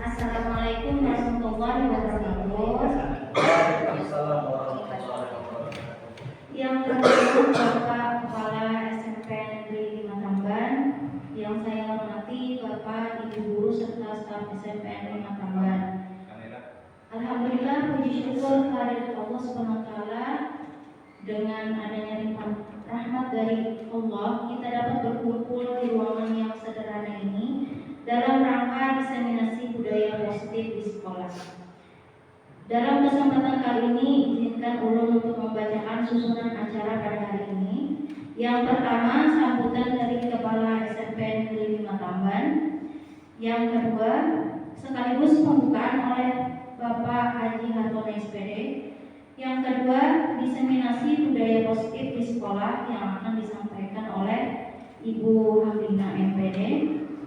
Assalamualaikum warahmatullahi wabarakatuh. Yang terhormat Bapak Kepala SMP Negeri 5 Tamban, yang saya hormati Bapak, Ibu Guru serta staf SMP Negeri 5 Tamban. Alhamdulillah, puji syukur kehadirat Allah SWT. Dengan adanya limpahan rahmat dari Allah, kita dapat berkumpul di ruangan yang sederhana ini dalam rangka diseminasi budaya positif di sekolah. Dalam kesempatan kali ini, izinkan ulun untuk membacakan susunan acara pada hari ini. Yang pertama, sambutan dari Kepala SMP Negeri 5 Tamban. Yang kedua, sekaligus pembukaan oleh Bapak Haji Hartono SPD. Yang kedua, diseminasi budaya positif di sekolah yang akan disampaikan oleh Ibu Hamdina MPD.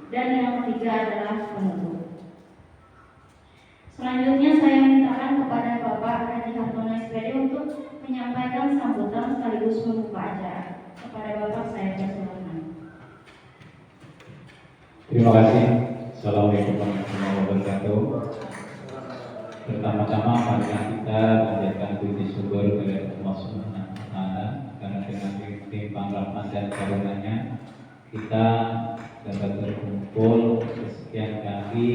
Dan yang ketiga adalah penutup. Selanjutnya saya mintakan kepada Bapak Haji Hartono SPD untuk menyampaikan sambutan sekaligus membuka acara. Kepada Bapak saya persilakan. Terima kasih. Assalamualaikum warahmatullahi wabarakatuh. Pertama-tama marilah kita panjatkan puji syukur kepada Allah Subhanahu wa Ta'ala, karena dengan limpahan rahmat dan karunia-Nya kita dapat berkumpul sekian kali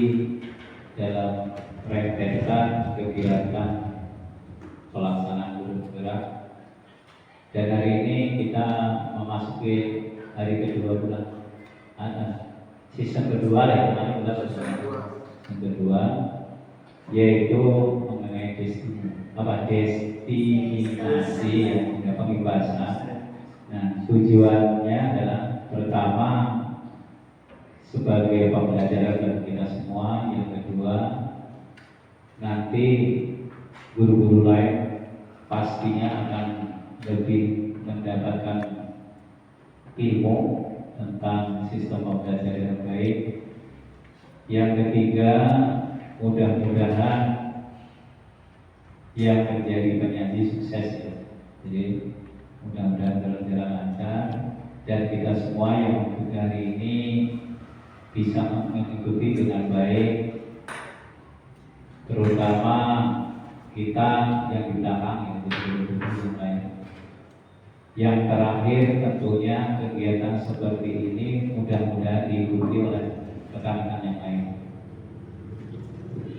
dalam rentetan kegiatan pelaksanaan guru gerak. Dan hari ini kita memasuki hari kedua bulan season kedua ya, kemarin sudah season kedua, yaitu mengenai destinasi yang tidak pembebasan. Nah, tujuannya adalah pertama sebagai pembelajaran bagi kita semua, yang kedua nanti guru-guru lain pastinya akan lebih mendapatkan ilmu tentang sistem pembelajaran yang baik. Yang ketiga, mudah-mudahan yang menjadi penyaji sukses ya. Jadi mudah-mudahan berjalan lancar dan kita semua yang mengikuti hari ini bisa mengikuti dengan baik, terutama kita yang di belakang yang terakhir tentunya kegiatan seperti ini mudah-mudahan diikuti oleh rekan-rekan yang lain.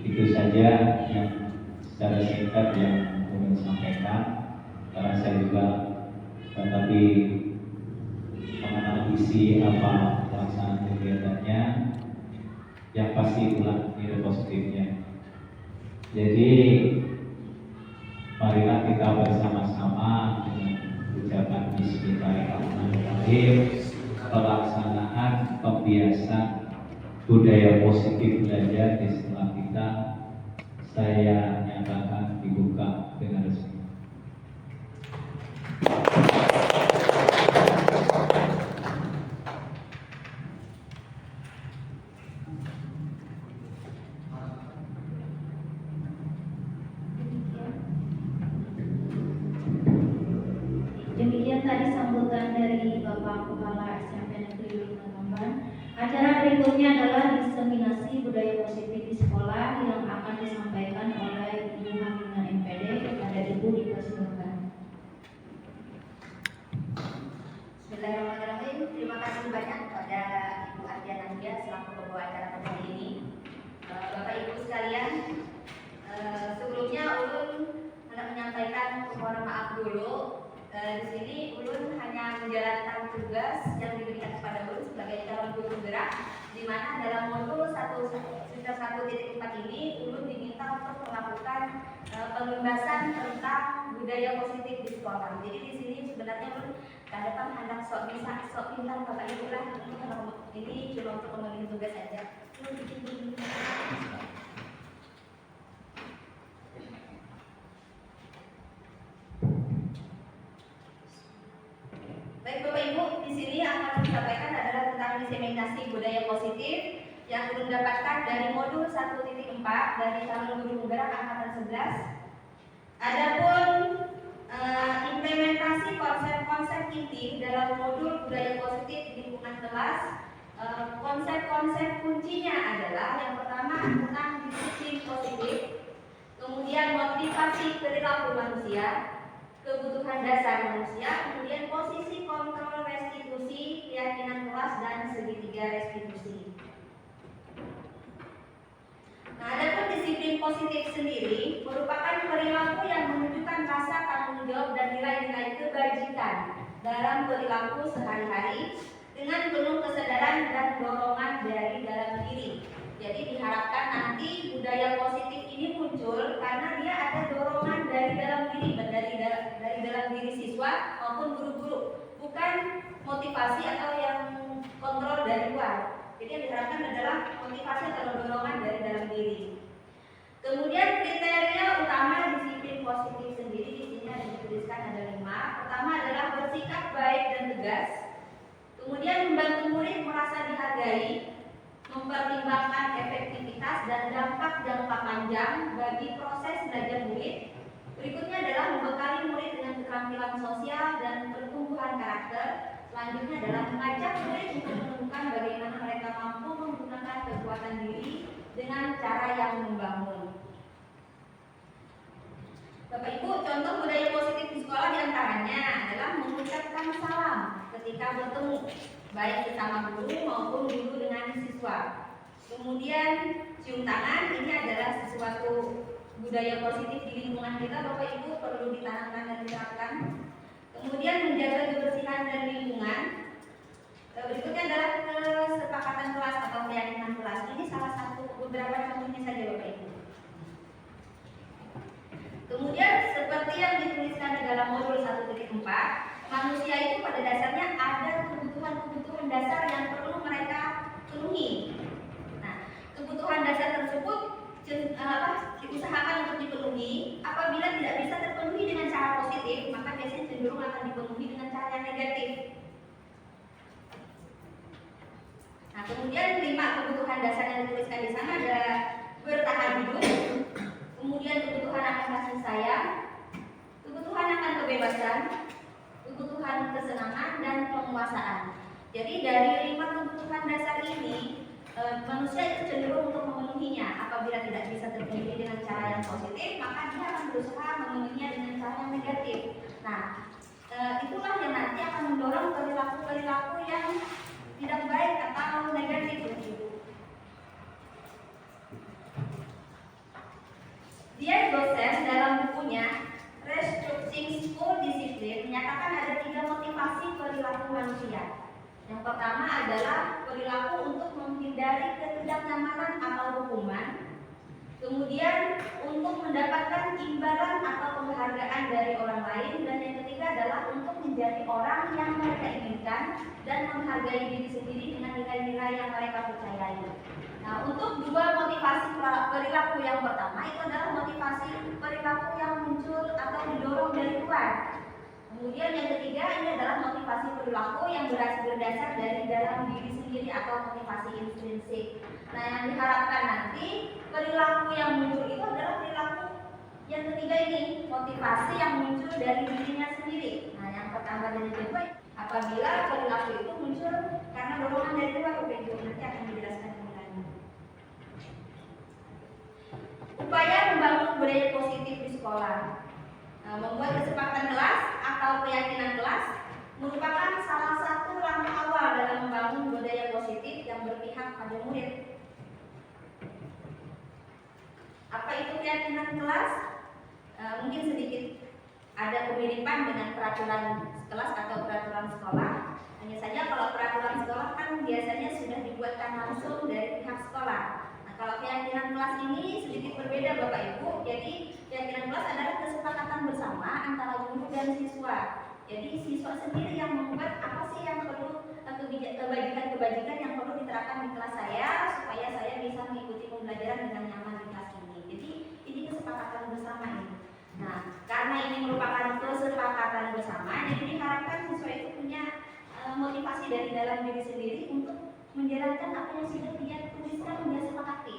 Itu saja yang secara singkat yang ingin sampaikan, karena saya juga tetapi mengenal isi apa pelaksanaan kegiatannya, yang pasti itulah nilai positifnya. Jadi marilah kita bersama-sama dengan ucapan Bismillahirrahmanirrahim pelaksanaan pembiasan budaya positif belajar di sekolah kita saya nyatakan dibuka dengan resmi. Demikian tadi sambutan dari Bapak Kepala SMP Negeri 5 Tamban. Acara berikutnya adalah diseminasi budaya positif di sekolah yang akan disampaikan oleh Ibu Hamdina MPD. Kepada Ibu dipersilakan. Bismillahirrahmanirrahim. Terima kasih banyak kepada Ibu Ardian Nadia selaku pembawa acara pada hari ini. Bapak Ibu sekalian, sebelumnya ulun hendak menyampaikan mohon maaf dulu. Di sini ulun hanya menjalankan tugas yang diberikan kepada ulun sebagai calon guru gerak, di mana dalam modul 1.1.4 ini ulun diminta untuk melakukan pembahasan tentang budaya positif di sekolah. Jadi di sini sebenarnya ulun kadang hendak sok pintar Bapak Ibu lah, ini cuma untuk memenuhi tugas saja. Baik Bapak Ibu, di sini akan disampaikan adalah tentang diseminasi budaya positif yang belum dapatkan dari modul 1.4 dari calon guru penggerak angkatan 11. Adapun implementasi konsep-konsep inti diskusi dalam modul budaya positif di lingkungan kelas. Konsep-konsep kuncinya adalah yang pertama tentang disiplin positif, kemudian motivasi perilaku manusia, kebutuhan dasar manusia, kemudian posisi kontrol restitusi, keyakinan kelas, dan segitiga restitusi. Nah, adapun disiplin positif sendiri merupakan perilaku yang menunjukkan rasa tanggung jawab dan nilai-nilai kebajikan dalam perilaku sehari-hari dengan penuh kesadaran dan dorongan dari dalam diri. Jadi diharapkan nanti budaya positif ini muncul karena dia ada dorongan dari dalam diri, dari dalam diri siswa maupun guru-guru, bukan motivasi atau yang kontrol dari luar. Jadi yang diharapkan adalah motivasi atau dorongan dari dalam diri. Kemudian kriteria utama disiplin positif sendiri di sini ada dituliskan ada 5. Pertama adalah bersikap baik dan tegas. Kemudian membantu murid merasa dihargai, mempertimbangkan efektivitas dan dampak jangka panjang bagi proses belajar murid. Berikutnya adalah membekali murid dengan keterampilan sosial dan pertumbuhan karakter. Selanjutnya adalah mengajak murid untuk menemukan bagaimana mereka mampu menggunakan kekuatan diri dengan cara yang membangun. Bapak Ibu, contoh budaya positif di sekolah diantaranya adalah mengucapkan salam ketika bertemu, baik sesama guru maupun guru dengan siswa. Kemudian cium tangan, ini adalah sesuatu budaya positif di lingkungan kita, Bapak Ibu perlu ditanamkan dan diterapkan. Kemudian menjaga kebersihan dan lingkungan. Berikutnya adalah kesepakatan kelas atau keyakinan kelas. Ini salah satu beberapa contohnya saja Bapak Ibu. Kemudian seperti yang dituliskan di dalam modul 1.4, manusia itu pada dasarnya ada kebutuhan-kebutuhan dasar yang perlu mereka penuhi. Nah, kebutuhan dasar tersebut diusahakan untuk dipenuhi. Apabila tidak bisa terpenuhi dengan cara positif, maka biasanya cenderung akan dipenuhi dengan cara yang negatif. Nah, kemudian 5 kebutuhan dasar yang dituliskan di sana ada bertahan hidup, kemudian kebutuhan akan kasih sayang, kebutuhan akan kebebasan, kebutuhan kesenangan, dan penguasaan. Jadi dari 5 kebutuhan dasar ini manusia itu cenderung untuk memenuhinya. Apabila tidak bisa terpenuhi dengan cara yang positif, maka dia akan berusaha memenuhinya dengan cara yang negatif. Nah, itulah yang nanti akan mendorong perilaku-perilaku yang tidak baik atau negatif. Dia dosen dalam bukunya Restructuring School Discipline menyatakan ada 3 motivasi perilaku manusia. Yang pertama adalah perilaku untuk menghindari ketidaknyamanan atau hukuman. Kemudian untuk mendapatkan imbalan atau penghargaan dari orang lain. Dan yang ketiga adalah untuk menjadi orang yang mereka inginkan dan menghargai diri sendiri dengan nilai-nilai yang mereka percayai. Nah, untuk 2 motivasi perilaku yang pertama itu adalah motivasi perilaku yang muncul atau didorong dari luar. Kemudian yang ketiga ini adalah motivasi perilaku yang berdasar dari dalam diri sendiri atau motivasi intrinsik. Nah, yang diharapkan nanti perilaku yang muncul itu adalah perilaku yang ketiga ini, motivasi yang muncul dari dirinya sendiri. Nah, yang pertama dan yang kedua, apabila perilaku itu muncul karena dorongan dari luar, nanti akan dijelaskan lebih lanjut. Upaya membangun budaya positif di sekolah. Membuat kesepakatan kelas atau keyakinan kelas merupakan salah satu langkah awal dalam membangun budaya positif yang berpihak pada murid. Apa itu keyakinan kelas? Mungkin sedikit ada kemiripan dengan peraturan kelas atau peraturan sekolah. Hanya saja kalau peraturan sekolah kan biasanya sudah dibuatkan langsung dari pihak sekolah. Kalau keyakinan kelas ini sedikit berbeda Bapak Ibu. Jadi keyakinan kelas adalah kesepakatan bersama antara guru dan siswa. Jadi siswa sendiri yang membuat apa sih yang perlu kebajikan-kebajikan yang perlu diterapkan di kelas saya supaya saya bisa mengikuti pembelajaran dengan nyaman di kelas ini. Jadi ini kesepakatan bersama ini. Nah, karena ini merupakan kesepakatan bersama, jadi diharapkan siswa itu punya motivasi dari dalam diri sendiri untuk menjalankan apa yang sudah dia tuliskan, dia sepakati.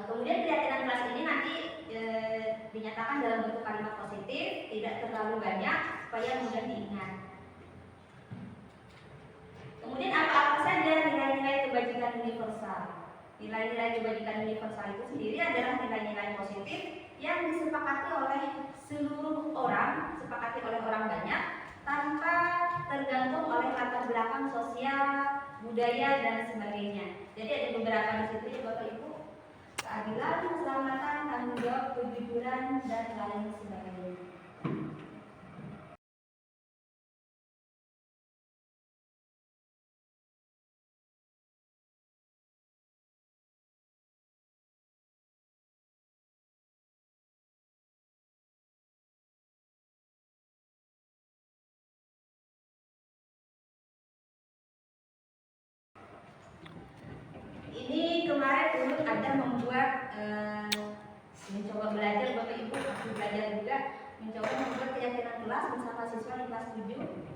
Kemudian keyakinan kelas ini nanti dinyatakan dalam bentuk kalimat positif, tidak terlalu banyak, supaya mudah diingat. Kemudian apa saja nilai-nilai kebajikan universal? Nilai-nilai kebajikan universal itu sendiri adalah nilai-nilai positif yang disepakati oleh seluruh orang, disepakati oleh orang banyak, tanpa tergantung oleh latar belakang sosial, budaya, dan sebagainya. Jadi ada beberapa di situ ya Bapak Ibu: keadilan, keselamatan, tanggung jawab, kejujuran, dan lain sebagainya. Ini kemarin Ulun ada membuat mencoba belajar, Bapak Ibu masih belajar juga, mencoba membuat keyakinan kelas bersama siswa di kelas 7.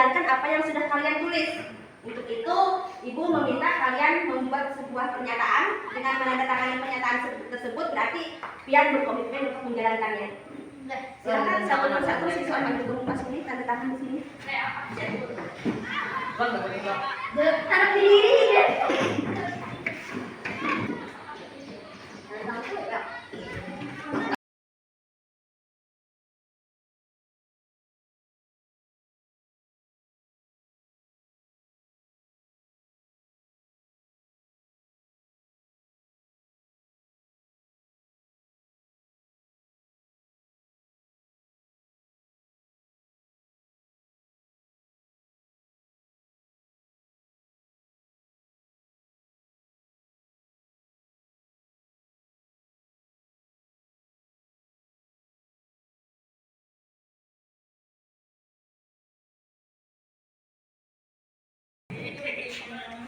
menjalankan apa yang sudah kalian tulis. Untuk itu, Ibu meminta kalian membuat sebuah pernyataan dengan menandatangani pernyataan tersebut, berarti pian berkomitmen untuk menjalankannya. Silakan satu persatu siswa yang belum masuk ini tanda tangan di sini. Taruh di diri ya.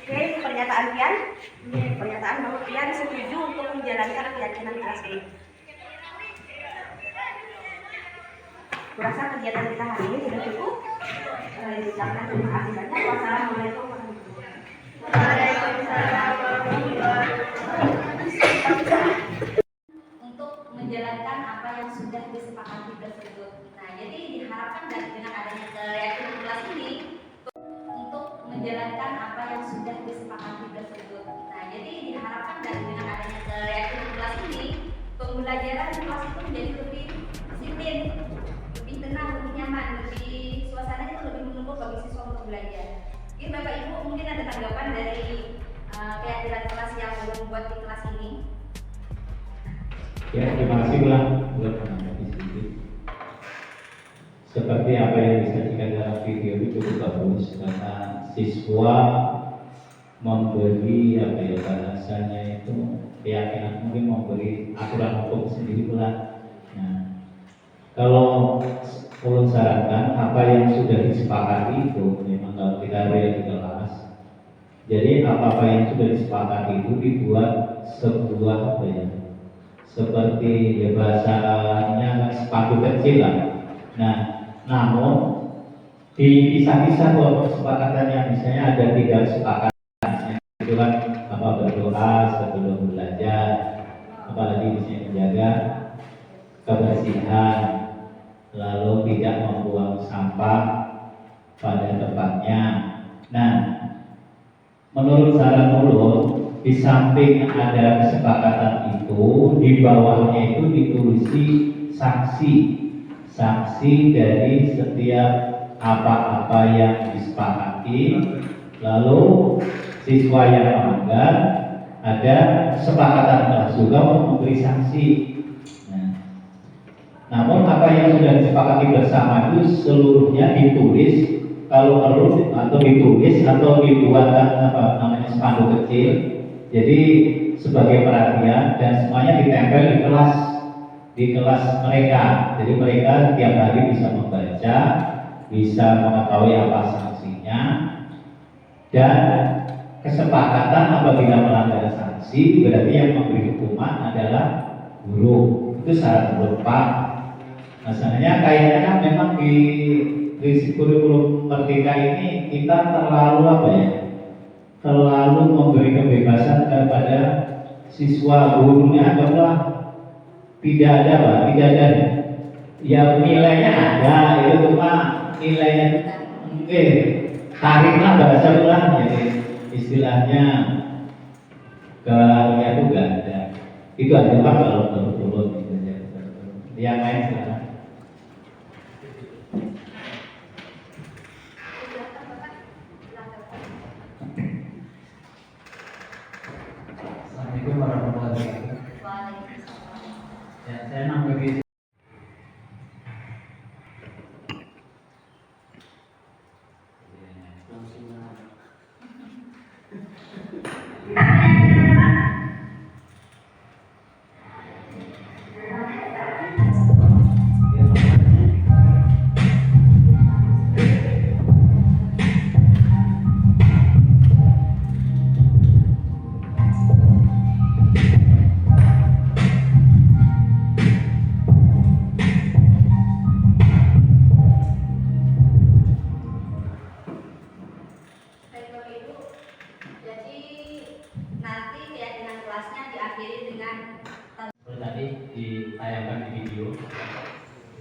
Oke, pernyataan pian. Pernyataan bahwa pian setuju untuk menjalankan keyakinan kelas ini. Kurasa kegiatan kita hari ini sudah cukup. Diucapkan terima kasih banyak. Wassalamualaikum warahmatullahi wabarakatuh. Untuk menjalankan apa yang sudah disepakati tersebut. Nah, jadi diharapkan dengan adanya keyakinan kelas ini untuk menjalankan apa yang sudah disepakati tersebut. Nah, jadi diharapkan dengan adanya keyakinan kelas ini, pembelajaran di kelas itu menjadi lebih disiplin, lebih tenang, lebih nyaman, lebih suasananya itu lebih menumbuh bagi siswa untuk belajar. Mungkin Bapak Ibu mungkin ada tanggapan dari keyakinan kelas yang belum buat di kelas ini. Ya, terima kasih ulang buat menanggapi sedikit. Seperti apa yang disajikan dalam video itu cukup bagus karena siswa memberi apa ya bahasanya itu keyakinan, mungkin memberi aturan hukum sendiri pula. Nah, kalau ulun sarankan apa yang sudah disepakati itu memang kalau kita real di kelas. Jadi apa yang sudah disepakati itu dibuat sebuah apa ya, seperti ya bahasanya sepatu kecil lah. Nah, namun dipisah-pisah tuh kesepakatannya, misalnya ada 3 kesepakatan itu kan apa berdoa sebelum belajar, apalagi misalnya menjaga kebersihan, lalu tidak membuang sampah pada tempatnya. Nah, menurut saran ulun, di samping ada kesepakatan itu, di bawahnya itu ditulisi sanksi dari setiap apa-apa yang disepakati. Lalu siswa yang melanggar, ada kesepakatan kelas juga untuk memberi sanksi. Nah, namun apa yang sudah disepakati bersama itu seluruhnya ditulis, kalau perlu atau ditulis atau dibuat apa namanya spanduk kecil. Jadi sebagai perhatian dan semuanya ditempel di kelas mereka. Jadi mereka tiap hari bisa membaca, bisa mengetahui apa sanksinya, dan kesepakatan apabila melanggar sanksi berarti yang memberi hukuman adalah guru. Itu syarat berupa. Masalahnya kayaknya memang di kurikulum Merdeka ini kita terlalu apa ya? Terlalu memberi kebebasan kepada siswa, gurunya adalah tidak ada Pak, tidak ada. Ya nilainya ada, itu cuma nilainya tariklah bahasa ulang, jadi istilahnya keluarnya itu enggak ada. Itu aja Pak kalau turun itu aja. Yang lain silakan. Assalamualaikum warahmatullahi wabarakatuh. Ya, saya namanya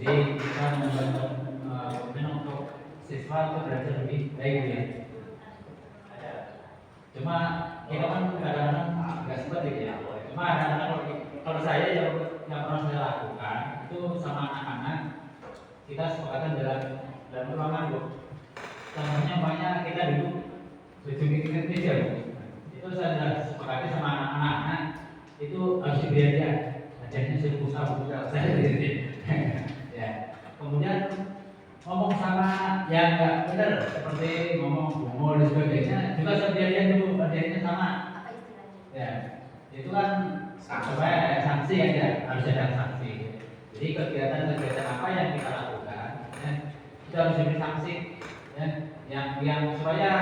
Jadi kita membantu untuk siswa itu belajar lebih baik ya. Cuma kita kan kadang-kadang nggak sempat gitu ya. Cuma kadang-kadang kalau saya yang pernah saya lakukan itu sama anak-anak kita sepakatan dalam ruangan Bu. Contohnya banyak kita duduk ujung meja Bu. Itu saya sepakati sama anak-anak itu harus diberi hadiah. Hadiahnya seribu sabu saya gitu. Ya. Kemudian ngomong sama yang nggak benar seperti ngomong humor dan sebagainya juga hadiahnya dulu, hadiahnya sama. Apa istilahnya? Ya, itu kan supaya ada sanksi aja, harus ada sanksi. Jadi kegiatan-kegiatan apa yang kita lakukan, ya, itu harus diberi sanksi, ya, yang supaya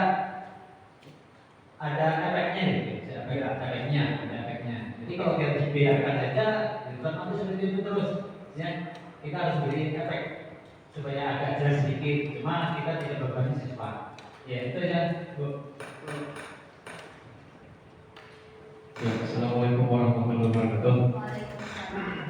ada efeknya, gitu. Ada efeknya. Jadi kalau kita biarkan saja, itu kan nanti seperti itu terus, ya, kita harus beri efek supaya agak jelas sedikit. Cuma kita tidak berbanding siswa. Ya itu ya, Bu. Ya, Assalamualaikum warahmatullahi wabarakatuh. Waalaikumsalam.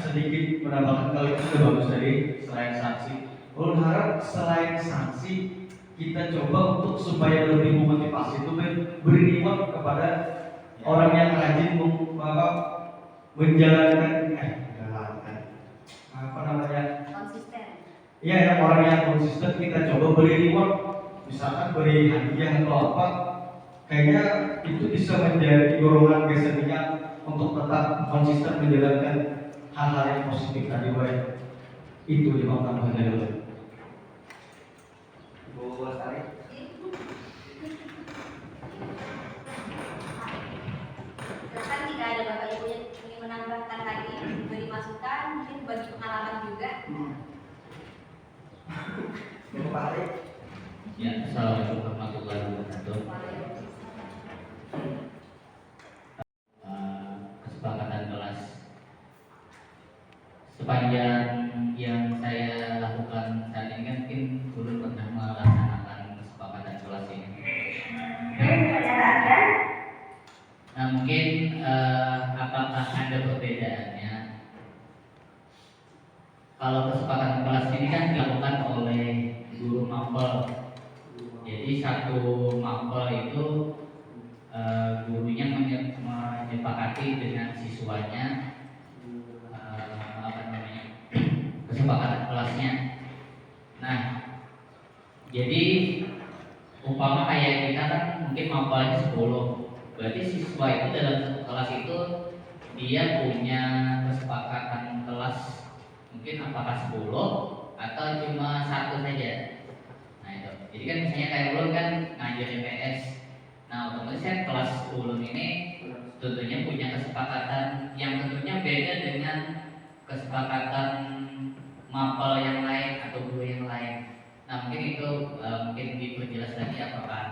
Sedikit menambahkan kali itu sudah bagus tadi selain sanksi. Ulun harap selain sanksi kita coba untuk supaya lebih memotivasi itu beri reward kepada orang yang rajin menjalankan apa namanya? Konsisten. Iya ya, orang yang konsisten kita coba beri reward, misalkan beri hadiah atau apa. Kayaknya itu bisa menjadi dorongan kesenian untuk tetap konsisten menjalankan hal-hal yang positif tadi, Boy. Itu di bawah tambahannya dulu. Bu Lestari. Silakan jika ada Bapak Ibu yang ingin menambahkan lagi, beri masukan, mungkin bagi pengalaman juga. Bu Pari. Ya, Assalamualaikum warahmatullahi wabarakatuh. Kesepakatan kelas sepanjang yang saya lakukan saat ini kan mungkin belum pernah melaksanakan kesepakatan kelas ini. Nah mungkin apakah ada perbedaannya? Kalau kesepakatan kelas ini kan dilakukan oleh guru mapel. Jadi satu mapel itu gurunya menyepakati dengan siswanya kesepakatan kelasnya. Nah, jadi umpama kayak kita kan mungkin mapelnya 10, berarti siswa itu dalam satu kelas itu dia punya kesepakatan kelas mungkin apakah 10 atau cuma satu saja. Nah itu, jadi kan misalnya kayak ulun kan ngajar IPS. Nah otomatis kan kelas ulun ini tentunya punya kesepakatan yang tentunya beda dengan kesepakatan mapel yang lain atau guru yang lain. Nah mungkin itu mungkin diperjelas lagi apakah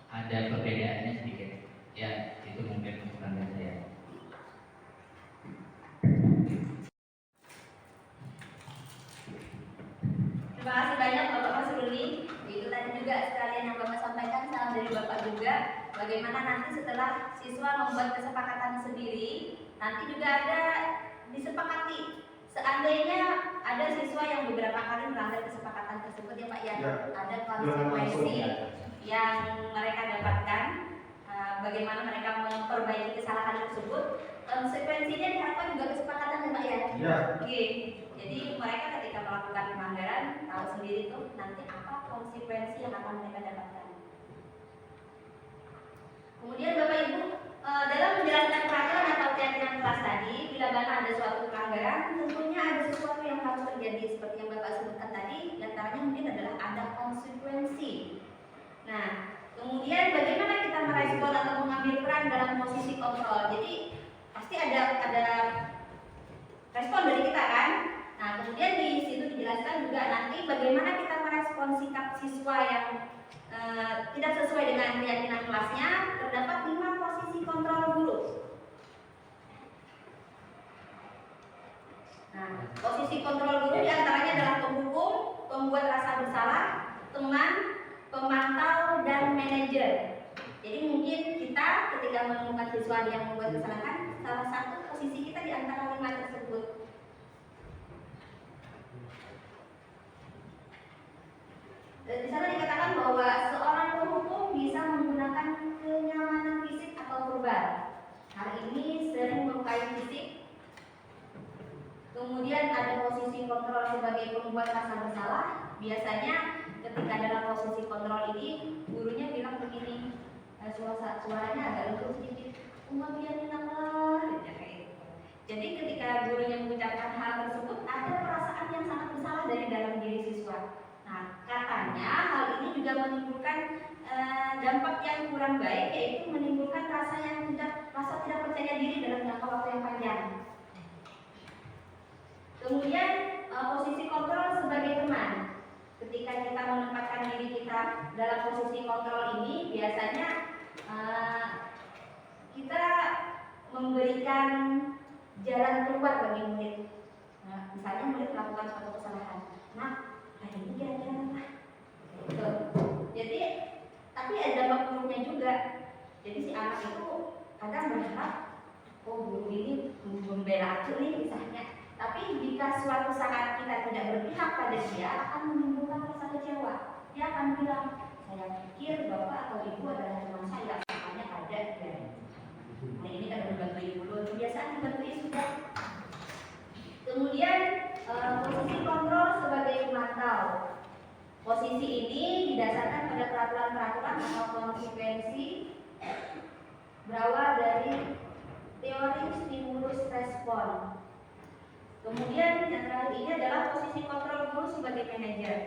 ada perbedaannya sedikit. Ya itu mungkin masukan dari saya. Terima kasih banyak Bapak Mas Ruli. Itu tadi juga sekalian yang Bapak sampaikan, salam dari Bapak juga. Bagaimana nanti setelah siswa membuat kesepakatan sendiri, nanti juga ada disepakati. Seandainya ada siswa yang beberapa kali melanggar kesepakatan tersebut ya Pak ya, ada konsekuensi yang mereka dapatkan. Bagaimana mereka memperbaiki kesalahan tersebut, konsekuensinya diharapkan juga kesepakatan ya Pak ya. Ya. Oke. Jadi mereka ketika melakukan pelanggaran tahu sendiri tuh nanti apa konsekuensi yang akan mereka dapatkan. Kemudian Bapak Ibu dalam menjalankan peraturan atau keyakinan kelas tadi, bila mana ada suatu pelanggaran, tentunya ada sesuatu yang harus terjadi seperti yang Bapak sebutkan tadi. Di antaranya mungkin adalah ada konsekuensi. Nah, kemudian bagaimana kita merespon atau mengambil peran dalam posisi kontrol. Jadi pasti ada respon dari kita kan. Nah, kemudian di situ dijelaskan juga nanti bagaimana kita merespon sikap siswa yang tidak sesuai dengan keyakinan kelasnya. Terdapat 5 posisi kontrol guru. Nah, posisi kontrol guru diantaranya adalah penghukum, pembuat rasa bersalah, teman, pemantau, dan manajer. Jadi mungkin kita ketika menemukan siswa yang membuat kesalahan, salah satu posisi kita di antara 5 tersebut. Di sana dikatakan bahwa seorang penghukum bisa menggunakan kenyamanan fisik atau verbal. Hal ini sering melukai fisik. Kemudian ada posisi kontrol sebagai pembuat rasa bersalah. Biasanya ketika dalam posisi kontrol ini gurunya bilang begini, suaranya agak lembut sedikit, "Uma biarin lah," kayak gitu. Jadi ketika gurunya mengucapkan hal tersebut ada perasaan yang sangat bersalah dari dalam diri siswa. Nah, katanya hal ini juga menimbulkan dampak yang kurang baik, yaitu menimbulkan rasa tidak percaya diri dalam jangka waktu yang panjang. Kemudian posisi kontrol sebagai teman. Ketika kita menempatkan diri kita dalam posisi kontrol ini, biasanya kita memberikan jalan keluar bagi murid. Nah, misalnya murid melakukan suatu kesalahan. Nah, hari ini kira-kira apa? Gitu. Jadi, tapi ada dampak buruknya juga. Jadi si anak itu kadang berharap, oh guru ini membela aku nih misalnya. Tapi jika suatu saat kita tidak berpihak pada dia, akan menimbulkan rasa kecewa. Dia akan bilang, saya pikir bapak atau ibu adalah teman saya, makanya ada ya. Nah ini kan membantu ibu dulu, kebiasaan dibantu sudah. Kemudian posisi kontrol sebagai pemantau. Posisi ini didasarkan pada peraturan-peraturan atau konsekuensi berawal dari teori stimulus respon. Kemudian yang terakhir ini adalah posisi kontrol guru sebagai manajer.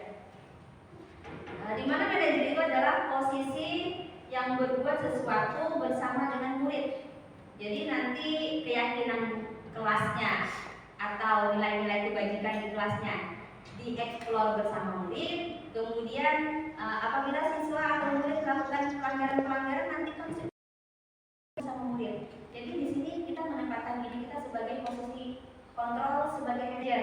Di mana manajer itu adalah posisi yang berbuat sesuatu bersama dengan murid. Jadi nanti keyakinan kelasnya atau nilai-nilai kebajikan di kelasnya dieksplor bersama murid. Kemudian apabila siswa atau murid melakukan pelanggaran-pelanggaran, nanti konsekuensi bersama murid. Jadi di sini kita menempatkan diri kita sebagai posisi kontrol sebagai manajer.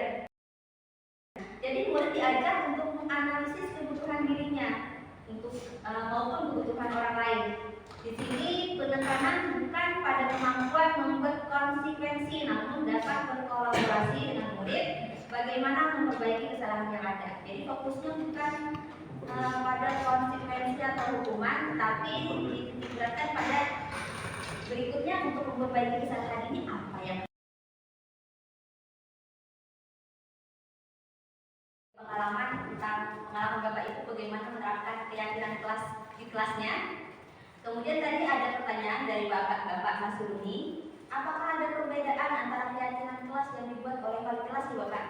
Jadi murid diajak untuk menganalisis kebutuhan dirinya maupun kebutuhan orang lain. Di sini penekanan bukan pada kemampuan membuat konsekuensi, namun dapat berkolaborasi dengan murid bagaimana memperbaiki kesalahan yang ada. Jadi fokusnya bukan pada konsekuensi atau hukuman, tapi dititikkan pada berikutnya untuk memperbaiki kesalahan ini apa yang pengalaman Bapak Ibu bagaimana menerapkan keyakinan kelas di kelasnya. Kemudian tadi ada pertanyaan dari Bapak Mas Runi, apakah ada perbedaan antara keyakinan kelas yang dibuat oleh wali kelas di Bapak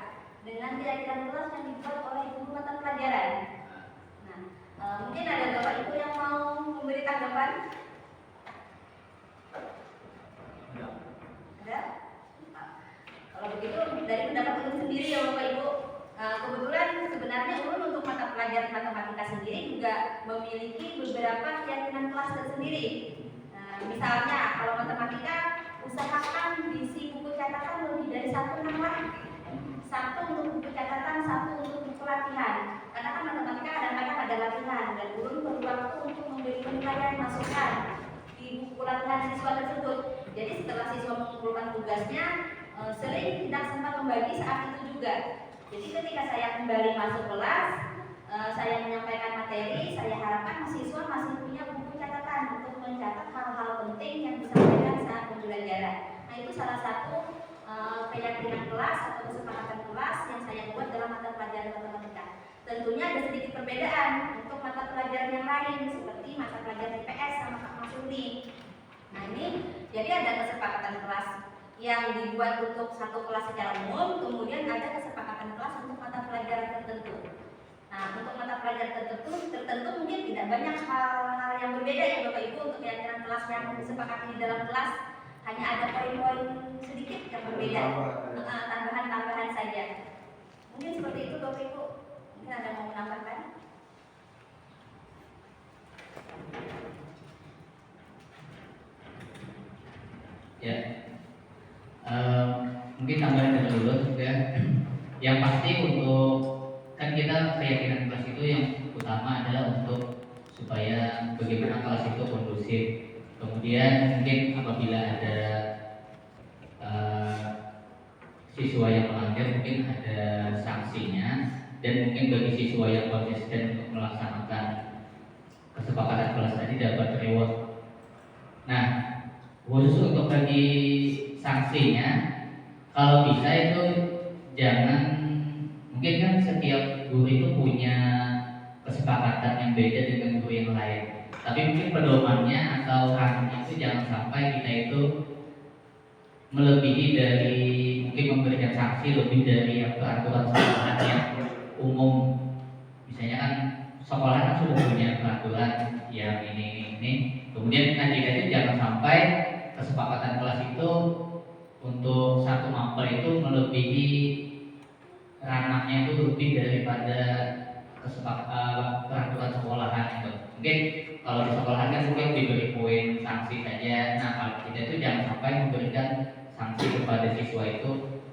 dengan keyakinan kelas yang dibuat oleh guru mata pelajaran? Nah, mungkin ada Bapak Ibu yang mau memberi tanggapan? Ada? Kalau begitu dari pendapat Ulun sendiri ya Bapak Ibu. Kebetulan sebenarnya Ulun untuk mata pelajaran matematika sendiri juga memiliki beberapa keyakinan kelas tersendiri. Misalnya kalau matematika usahakan diisi buku catatan lebih dari 1 nomor, 1 untuk buku catatan, 1 untuk buku latihan. Karena kan matematika kadang-kadang ada latihan dan Ulun perlu waktu untuk memberi penilaian masukan di buku latihan siswa tersebut. Jadi setelah siswa mengumpulkan tugasnya, sering tidak sempat membagi saat itu juga. Jadi ketika saya kembali masuk kelas, saya menyampaikan materi, saya harapkan siswa masih punya buku catatan untuk mencatat hal-hal penting yang disampaikan saat pembelajaran. Nah itu salah satu keyakinan kelas atau kesepakatan kelas yang saya buat dalam mata pelajaran matematika. Tentunya ada sedikit perbedaan untuk mata pelajaran yang lain seperti mata pelajaran IPS sama Kak Mas Rudi. Nah ini jadi ada kesepakatan kelas yang dibuat untuk satu kelas secara umum, kemudian ada kesepakatan kelas untuk mata pelajaran tertentu. Nah, untuk mata pelajaran tertentu mungkin tidak banyak hal-hal yang berbeda ya Bapak Ibu untuk keyakinan kelas yang disepakati di dalam kelas, hanya ada poin-poin sedikit yang berbeda, tambahan-tambahan saja. Mungkin seperti itu Bapak Ibu. Mungkin ada yang mau menambahkan? Ya. Mungkin tambahan dulu ya. Yang pasti untuk kan kita keyakinan kelas itu yang utama adalah untuk supaya bagaimana kelas itu kondusif. Kemudian mungkin apabila ada siswa yang melanggar mungkin ada sanksinya dan mungkin bagi siswa yang konsisten untuk melaksanakan kesepakatan kelas tadi dapat reward. Nah, khusus untuk bagi sanksinya, kalau bisa itu jangan, mungkin kan setiap guru itu punya kesepakatan yang beda dengan guru yang lain, tapi mungkin pedomannya atau ranahnya itu jangan sampai kita itu melebihi dari, mungkin memberikan sanksi lebih dari aturan sekolah yang umum. Misalnya kan sekolah kan sudah punya peraturan yang ini, kemudian nanti itu jangan sampai kesepakatan kelas itu untuk satu mapel itu melebihi ranahnya itu lebih daripada peraturan sekolahan itu. Mungkin kalau di sekolahan kan mungkin diberi poin sanksi saja. Nah, kalau kita itu jangan sampai memberikan sanksi kepada siswa itu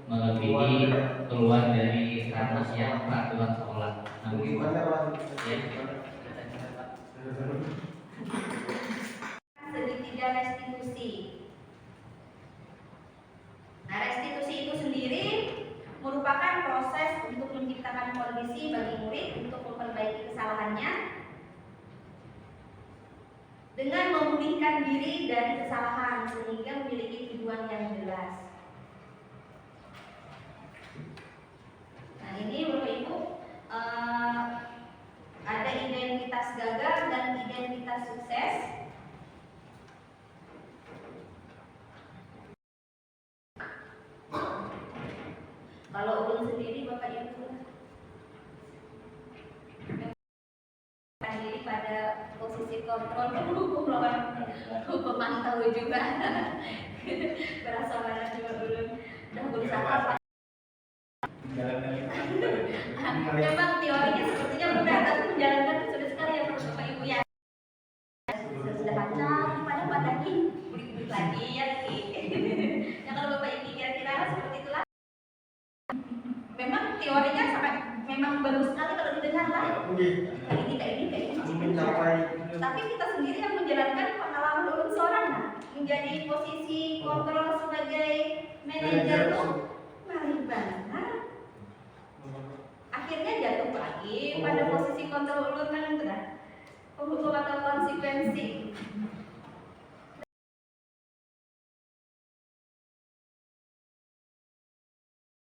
melebihi keluar dari ranah yang peraturan sekolah. Nah, mungkin ya. Segitiga restitusi. Nah, restitusi itu sendiri merupakan proses untuk menciptakan kondisi bagi murid untuk memperbaiki kesalahannya dengan memulihkan diri dari kesalahan sehingga memiliki tujuan yang jelas. Nah, ini Bapak Ibu ada identitas gagal dan identitas sukses. Kalau ulun sendiri Bapak Ibu diri pada posisi kontrol hukum mantau juga berasa mana juga ulun udah berusaha memang teorinya sepertinya mudah tapi menjalankan sulit sekali ya Bapak Ibu ya. Sudah baca pada padakin bulik-bulik lagi ya ya kalau Bapak Ibu kira-kira seperti itulah. Memang teorinya sampai memang bagus sekali kalau didengar lah. Kayak ini. Tapi kita sendiri yang menjalankan pengalaman ulun seorang nah, menjadi posisi kontrol sebagai manajer tuh mari banget. Akhirnya jatuh lagi pada posisi kontrol ulun kan itu dah. Penghukum atau konsekuensi.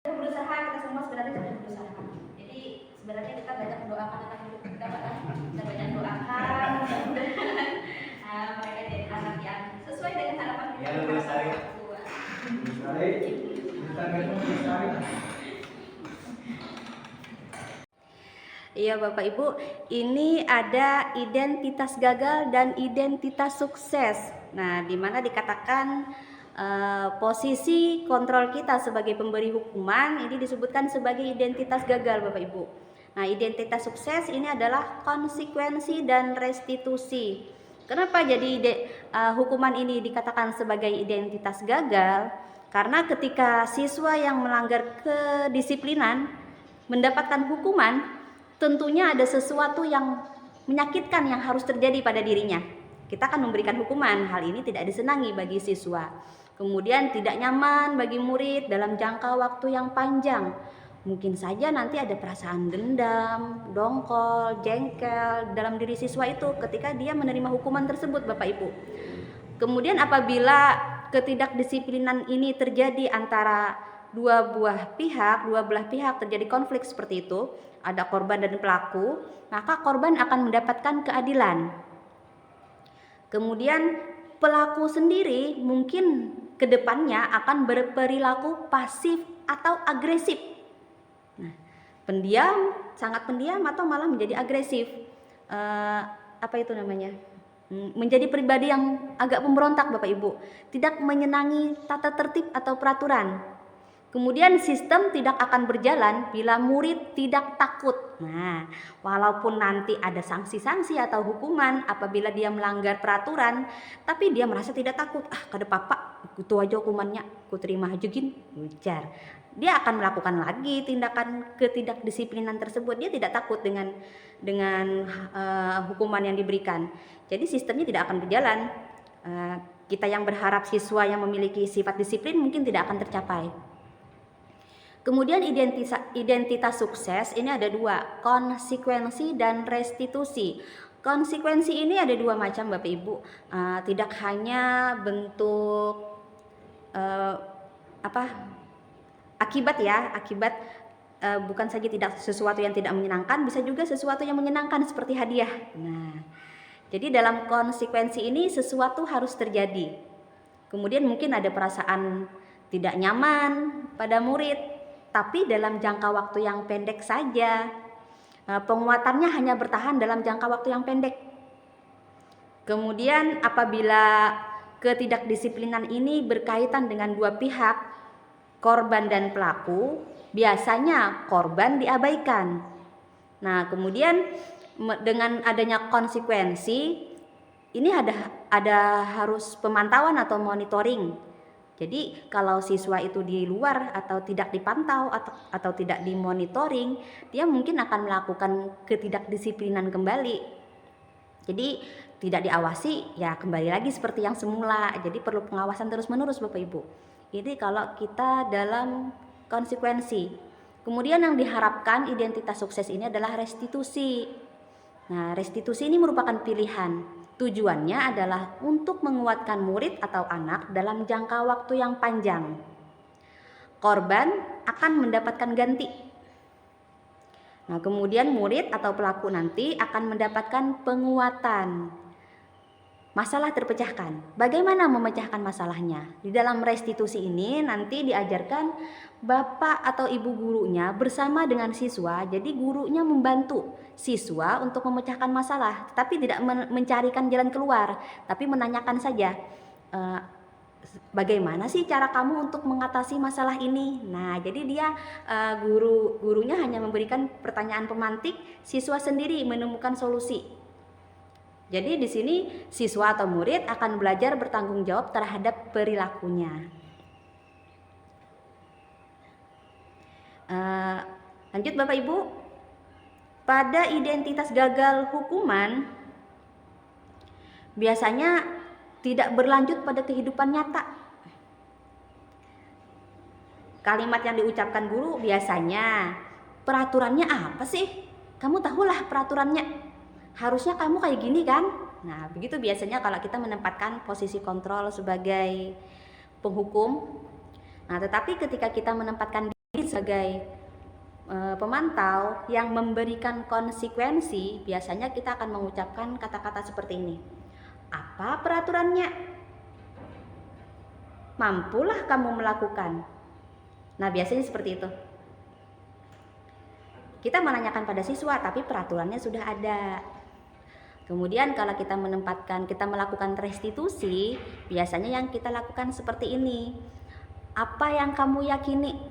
Berusaha, kita semua sebenarnya sudah berusaha. Jadi sebenarnya kita banyak mendoakan anak hidup kita, kita banyak doakan mudah-mudahan mereka jadi anak yang sesuai dengan harapan kita. Iya Bapak Ibu, ini ada identitas gagal dan identitas sukses. Nah, di mana dikatakan posisi kontrol kita sebagai pemberi hukuman ini disebutkan sebagai identitas gagal Bapak Ibu. Nah, identitas sukses ini adalah konsekuensi dan restitusi. Kenapa jadi hukuman ini dikatakan sebagai identitas gagal? Karena ketika siswa yang melanggar kedisiplinan mendapatkan hukuman, tentunya ada sesuatu yang menyakitkan yang harus terjadi pada dirinya. Kita akan memberikan hukuman, hal ini tidak disenangi bagi siswa. Kemudian tidak nyaman bagi murid dalam jangka waktu yang panjang. Mungkin saja nanti ada perasaan dendam, dongkol, jengkel dalam diri siswa itu ketika dia menerima hukuman tersebut Bapak Ibu. Kemudian apabila ketidakdisiplinan ini terjadi antara dua belah pihak terjadi konflik seperti itu, ada korban dan pelaku, maka korban akan mendapatkan keadilan. Kemudian pelaku sendiri mungkin kedepannya akan berperilaku pasif atau agresif. Nah, pendiam, sangat pendiam atau malah menjadi agresif. Apa itu namanya? Menjadi pribadi yang agak pemberontak Bapak Ibu, tidak menyenangi tata tertib atau peraturan. Kemudian sistem tidak akan berjalan bila murid tidak takut. Nah, walaupun nanti ada sanksi-sanksi atau hukuman apabila dia melanggar peraturan, tapi dia merasa tidak takut. Kada papa, itu aja hukumannya, ku terima aja gin, ujar. Dia akan melakukan lagi tindakan ketidakdisiplinan tersebut. Dia tidak takut dengan hukuman yang diberikan. Jadi sistemnya tidak akan berjalan. Kita yang berharap siswa yang memiliki sifat disiplin mungkin tidak akan tercapai. Kemudian identitas sukses ini ada dua, konsekuensi dan restitusi. Konsekuensi ini ada dua macam Bapak Ibu, tidak hanya bentuk akibat ya, bukan saja tidak sesuatu yang tidak menyenangkan, bisa juga sesuatu yang menyenangkan seperti hadiah. Nah, jadi dalam konsekuensi ini sesuatu harus terjadi. Kemudian mungkin ada perasaan tidak nyaman pada murid, tapi dalam jangka waktu yang pendek saja. Penguatannya hanya bertahan dalam jangka waktu yang pendek. Kemudian apabila ketidakdisiplinan ini berkaitan dengan dua pihak, korban dan pelaku, biasanya korban diabaikan. Nah, kemudian dengan adanya konsekuensi ini ada harus pemantauan atau monitoring. Jadi kalau siswa itu di luar atau tidak dipantau atau tidak dimonitoring, dia mungkin akan melakukan ketidakdisiplinan kembali. Jadi tidak diawasi, ya kembali lagi seperti yang semula. Jadi perlu pengawasan terus-menerus Bapak Ibu. Ini kalau kita dalam konsekuensi. Kemudian yang diharapkan identitas sukses ini adalah restitusi. Nah, restitusi ini merupakan pilihan. Tujuannya adalah untuk menguatkan murid atau anak dalam jangka waktu yang panjang. Korban akan mendapatkan ganti. Nah, kemudian murid atau pelaku nanti akan mendapatkan penguatan. Masalah terpecahkan. Bagaimana memecahkan masalahnya? Di dalam restitusi ini nanti diajarkan bapak atau ibu gurunya bersama dengan siswa. Jadi gurunya membantu siswa untuk memecahkan masalah, tapi tidak mencarikan jalan keluar, tapi menanyakan saja, bagaimana sih cara kamu untuk mengatasi masalah ini? Nah, jadi dia gurunya hanya memberikan pertanyaan pemantik, siswa sendiri menemukan solusi. Jadi di sini siswa atau murid akan belajar bertanggung jawab terhadap perilakunya. Lanjut Bapak Ibu, pada identitas gagal hukuman biasanya tidak berlanjut pada kehidupan nyata. Kalimat yang diucapkan guru biasanya, peraturannya apa sih? Kamu tahulah peraturannya. Harusnya kamu kayak gini kan? Nah, begitu biasanya kalau kita menempatkan posisi kontrol sebagai penghukum. Nah, tetapi ketika kita menempatkan diri sebagai pemantau yang memberikan konsekuensi, biasanya kita akan mengucapkan kata-kata seperti ini. Apa peraturannya? Mampulah kamu melakukan. Nah, biasanya seperti itu. Kita menanyakan pada siswa, tapi peraturannya sudah ada. Kemudian kalau kita melakukan restitusi, biasanya yang kita lakukan seperti ini. Apa yang kamu yakini?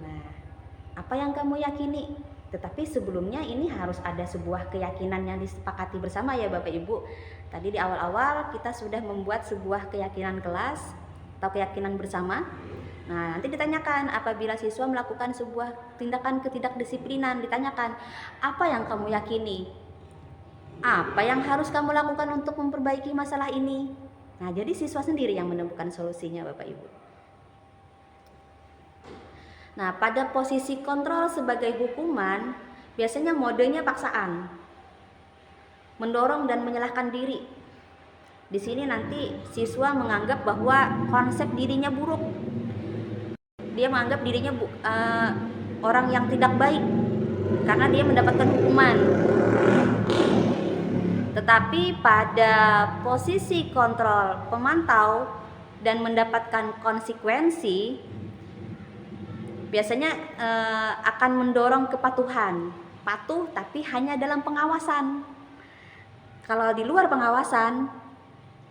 Nah, apa yang kamu yakini? Tetapi sebelumnya ini harus ada sebuah keyakinan yang disepakati bersama ya Bapak Ibu. Tadi di awal-awal kita sudah membuat sebuah keyakinan kelas atau keyakinan bersama. Nah, nanti ditanyakan apabila siswa melakukan sebuah tindakan ketidakdisiplinan, ditanyakan, apa yang kamu yakini? Apa yang harus kamu lakukan untuk memperbaiki masalah ini? Nah, jadi siswa sendiri yang menemukan solusinya Bapak Ibu. Nah, pada posisi kontrol sebagai hukuman, biasanya modenya paksaan, mendorong dan menyalahkan diri. Di sini nanti siswa menganggap bahwa konsep dirinya buruk. Dia menganggap dirinya orang yang tidak baik karena dia mendapatkan hukuman. Tetapi pada posisi kontrol pemantau dan mendapatkan konsekuensi, biasanya akan mendorong kepatuhan. Patuh tapi hanya dalam pengawasan. Kalau di luar pengawasan,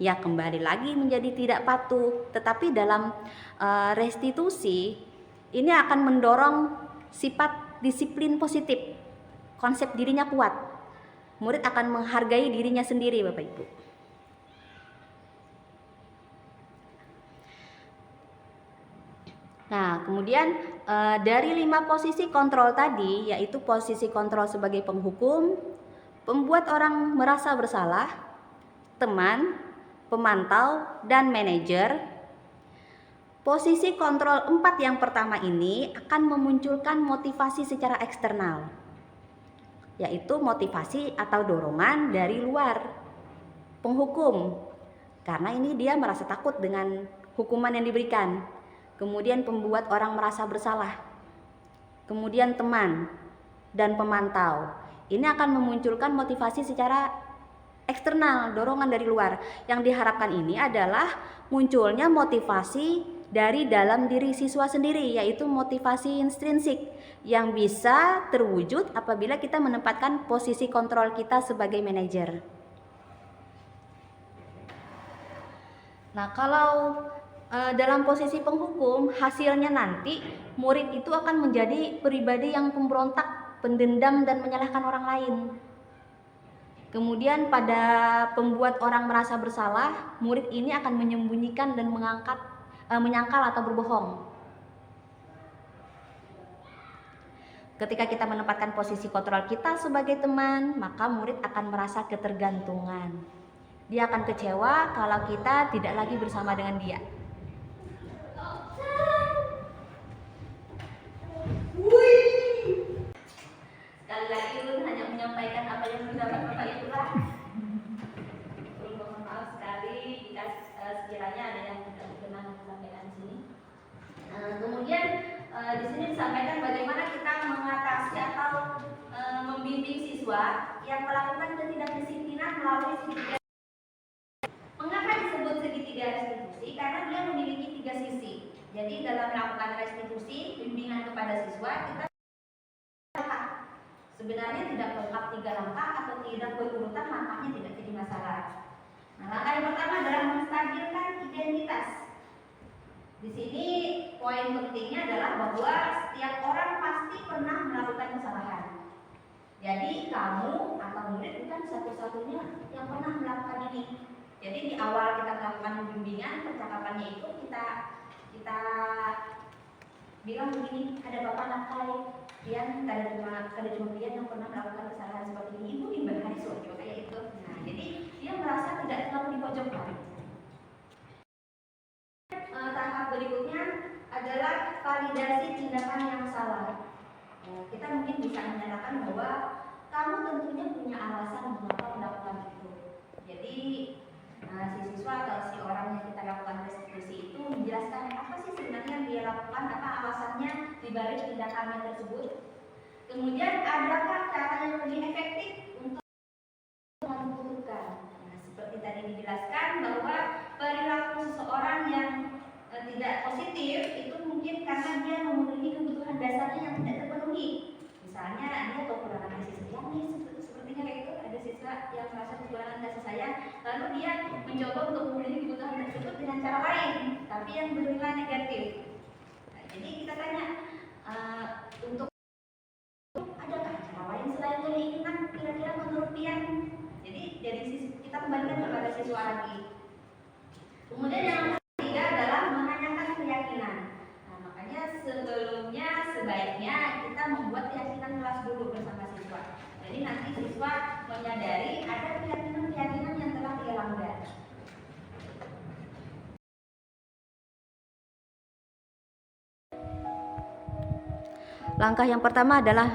ya kembali lagi menjadi tidak patuh. Tetapi dalam restitusi, ini akan mendorong sifat disiplin positif. Konsep dirinya kuat. Murid akan menghargai dirinya sendiri Bapak Ibu. Nah, kemudian dari 5 posisi kontrol tadi, yaitu posisi kontrol sebagai penghukum, pembuat orang merasa bersalah, teman, pemantau, dan manajer. Posisi kontrol 4 yang pertama ini akan memunculkan motivasi secara eksternal, yaitu motivasi atau dorongan dari luar, penghukum, karena ini dia merasa takut dengan hukuman yang diberikan. Kemudian pembuat orang merasa bersalah, kemudian teman dan pemantau. Ini akan memunculkan motivasi secara eksternal, dorongan dari luar. Yang diharapkan ini adalah munculnya motivasi dari dalam diri siswa sendiri, yaitu motivasi intrinsik yang bisa terwujud apabila kita menempatkan posisi kontrol kita sebagai manajer. Nah, kalau dalam posisi penghukum, hasilnya nanti murid itu akan menjadi pribadi yang pemberontak, pendendam dan menyalahkan orang lain. Kemudian pada pembuat orang merasa bersalah, murid ini akan menyembunyikan dan menyangkal atau berbohong. Ketika kita menempatkan posisi kontrol kita sebagai teman, maka murid akan merasa ketergantungan. Dia akan kecewa kalau kita tidak lagi bersama dengan dia. Sekali lagi Ulun hanya menyampaikan apa yang sudah Bapak Ibu lah. Ulun mohon maaf sekali jika sekiranya ada yang tidak berkenan disampaikan di sini. Kemudian di sini disampaikan bagaimana kita mengatasi atau membimbing siswa yang melakukan ketidakdisiplinan melalui segitiga. Mengapa disebut segitiga restitusi? Karena dia memiliki 3 sisi. Jadi dalam melakukan restitusi, bimbingan kepada siswa, kita sebenarnya tidak lengkap 3 langkah atau tidak berurutan, langkahnya tidak jadi masalah. Nah, langkah yang pertama adalah menstabilkan identitas. Di sini poin pentingnya adalah bahwa setiap orang pasti pernah melakukan kesalahan. Jadi kamu atau murid bukan satu-satunya yang pernah melakukan ini. Jadi di awal kita melakukan bimbingan, percakapannya itu kita bilang begini, ada bapak nakal, Pian, ada cuma Pian yang pernah melakukan kesalahan seperti ini. Ibu bimbang hari suatu kayak itu. Nah, jadi dia merasa tidak terlalu dipojokkan. Tahap berikutnya adalah validasi tindakan yang salah. Kita mungkin bisa menyatakan bahwa kamu tentunya punya alasan mengapa melakukan itu. Jadi si siswa atau si orang yang kita lakukan restitusi itu menjelaskan apa sih sebenarnya yang dia lakukan, apa alasannya dibalik tindakannya tersebut. Kemudian adakah cara yang lebih efektif untuk menentukan. Nah, seperti tadi dijelaskan bahwa perilaku seseorang yang tidak positif itu mungkin karena dia memenuhi kebutuhan dasarnya yang tidak terpenuhi. Misalnya dia kekurangan kasih sayang nih, sepertinya kayak itu, ada siswa yang merasa kekurangan kasih sayang, lalu dia mencoba untuk memenuhi kebutuhan tersebut dengan cara lain, tapi yang bernilai negatif. Nah, jadi kita tanya untuk adakah cara lain selain keinginan kira-kira menurut Pian? Jadi kita kembalikan kepada siswa lagi. Kemudian yang ketiga adalah menanyakan keyakinan. Nah, makanya sebelumnya sebaiknya kita membuat keyakinan kelas dulu bersama siswa. Jadi nanti siswa menyadari ada keyakinan-keyakinan yang telah dia langgar. Langkah yang pertama adalah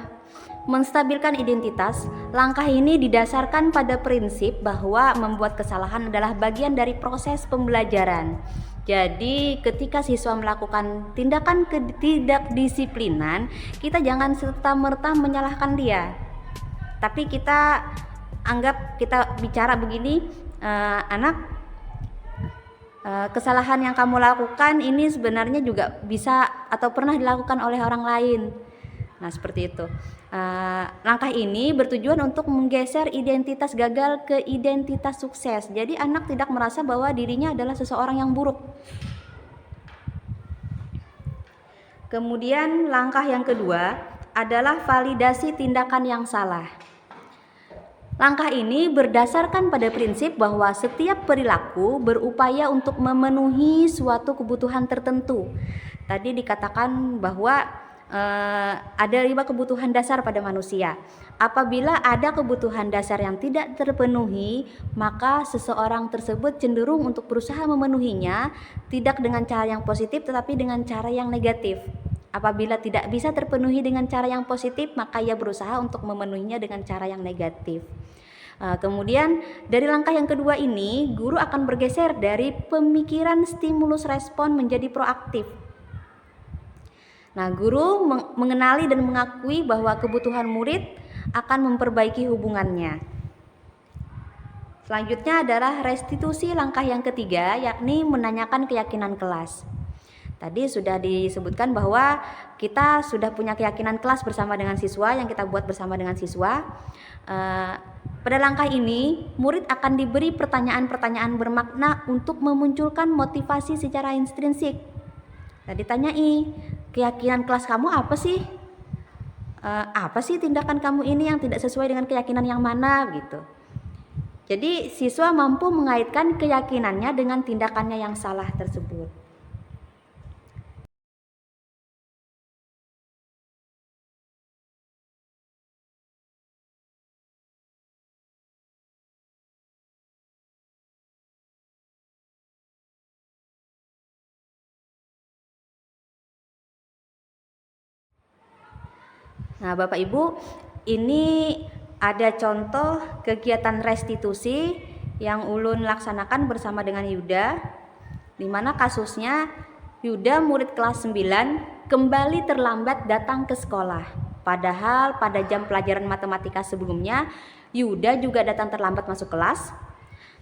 menstabilkan identitas. Langkah ini didasarkan pada prinsip bahwa membuat kesalahan adalah bagian dari proses pembelajaran. Jadi ketika siswa melakukan tindakan ketidakdisiplinan, kita jangan serta-merta menyalahkan dia. Tapi kita bicara begini, anak, kesalahan yang kamu lakukan ini sebenarnya juga bisa atau pernah dilakukan oleh orang lain. Nah, seperti itu. Langkah ini bertujuan untuk menggeser identitas gagal ke identitas sukses. Jadi anak tidak merasa bahwa dirinya adalah seseorang yang buruk. Kemudian langkah yang kedua adalah validasi tindakan yang salah. Langkah ini berdasarkan pada prinsip bahwa setiap perilaku berupaya untuk memenuhi suatu kebutuhan tertentu. Tadi dikatakan bahwa ada 5 kebutuhan dasar pada manusia. Apabila ada kebutuhan dasar yang tidak terpenuhi, maka seseorang tersebut cenderung untuk berusaha memenuhinya, tidak dengan cara yang positif tetapi dengan cara yang negatif. Apabila tidak bisa terpenuhi dengan cara yang positif, maka ia berusaha untuk memenuhinya dengan cara yang negatif. Kemudian dari langkah yang kedua ini, guru akan bergeser dari pemikiran stimulus respon menjadi proaktif. Nah, guru mengenali dan mengakui bahwa kebutuhan murid akan memperbaiki hubungannya. Selanjutnya adalah restitusi langkah yang ketiga, yakni menanyakan keyakinan kelas. Tadi sudah disebutkan bahwa kita sudah punya keyakinan kelas bersama dengan siswa yang kita buat bersama dengan siswa. Pada langkah ini, murid akan diberi pertanyaan-pertanyaan bermakna untuk memunculkan motivasi secara intrinsik. Tadi tanyai, keyakinan kelas kamu apa sih? Apa sih tindakan kamu ini yang tidak sesuai dengan keyakinan yang mana gitu. Jadi siswa mampu mengaitkan keyakinannya dengan tindakannya yang salah tersebut. Nah, Bapak Ibu, ini ada contoh kegiatan restitusi yang Ulun laksanakan bersama dengan Yuda, di mana kasusnya Yuda murid kelas 9 kembali terlambat datang ke sekolah. Padahal pada jam pelajaran matematika sebelumnya, Yuda juga datang terlambat masuk kelas.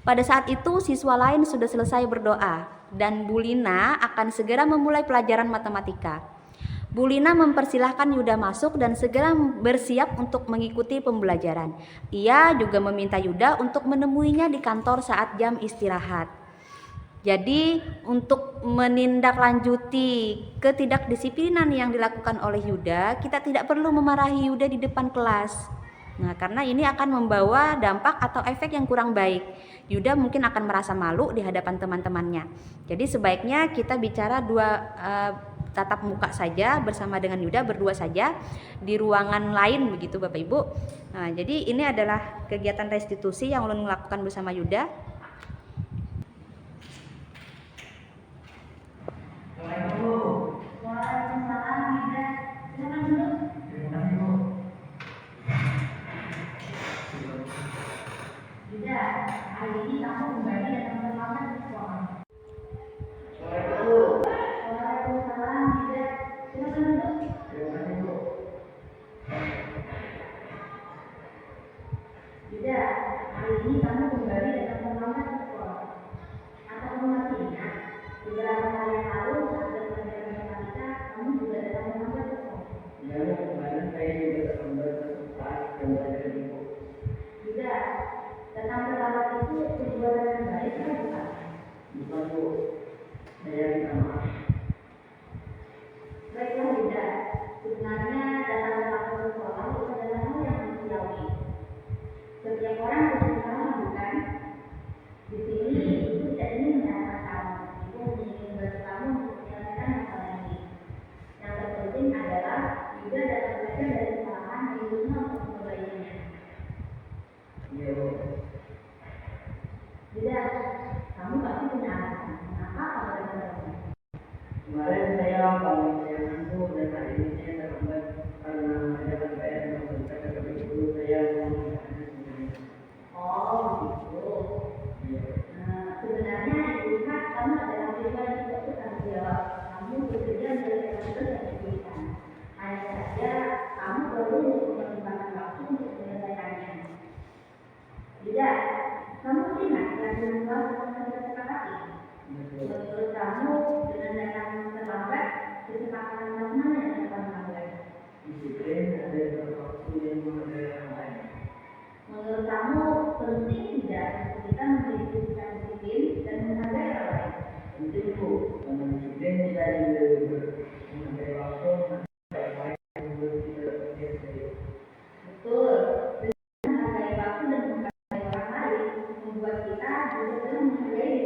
Pada saat itu siswa lain sudah selesai berdoa dan Bu Lina akan segera memulai pelajaran matematika. Bu Lina mempersilahkan Yuda masuk dan segera bersiap untuk mengikuti pembelajaran. Ia juga meminta Yuda untuk menemuinya di kantor saat jam istirahat. Jadi untuk menindaklanjuti ketidakdisiplinan yang dilakukan oleh Yuda, kita tidak perlu memarahi Yuda di depan kelas. Nah, karena ini akan membawa dampak atau efek yang kurang baik. Yuda mungkin akan merasa malu di hadapan teman-temannya. Jadi sebaiknya kita bicara tatap muka saja bersama dengan Yuda, berdua saja di ruangan lain begitu Bapak Ibu. Nah, jadi ini adalah kegiatan restitusi yang ulun lakukan bersama Yuda. Waalaikumsalam, Yuda. Silakan duduk. Yuda, hari ini kamu kembali datang terlambat ke sekolah. Waalaikumsalam, Yuda. Silakan duduk. Yuda, hari ini kamu kembali datang terlambat ke sekolah. Atau kamu masih ingat, beberapa hari yang lalu saat pelajaran matematika, kamu juga datang terlambat ke sekolah. Ya, kemarin saya juga terlambat masuk kelas dan belajar ibu. Yuda, datang terlambat itu perbuatan yang baik kan bukan? Bukan bu, saya minta maaf. Baiklah Yuda, sebenarnya datang terlambat ke sekolah itu adalah hal yang manusiawi. Setiap orang punya kesalahan bukan? Di sini ibu tidak ingin menyalahkan kamu, ibu ingin membantu kamu untuk menyelesaikan masalah ini. Yang terpenting adalah Yuda dapat belajar dari kesalahan dan berusaha untuk memperbaikinya. Iya bu. Yuda, kamu pasti punya alasan. Kenapa kamu datang terlambat? Kemarin saya bangun saya ngantuk dan hari ini saya terlambat karena ada PR yang berkaitan dengan ibu saya mau mengerjakan semuanya. Oh, gitu. Iya. Nah, sebenarnya ibu lihat kamu adalah siswa yang tidak bertanggung jawab. Kamu bekerja menyelesaikan tugas yang diberikan. Hanya saja kamu perlu mempertimbangkan waktu untuk menyelesaikannya. Tidak, kamu ingat pelajaran kelas yang kita sepakati? Menurut kamu dengan datang terlambat, kesepakatan kelas mana yang dapat melanggar? Disiplin ada waktu yang ada yang lain. Menurut kamu penting tidak untuk kita memiliki sikap disiplin dan menghargai orang lain? Penting bu, karena disiplin kita juga menghargai waktu dan lain yang belum kita kerjakan. Betul. Dengan menghargai waktu dan menghargai orang lain membuat kita juga dalam menghargai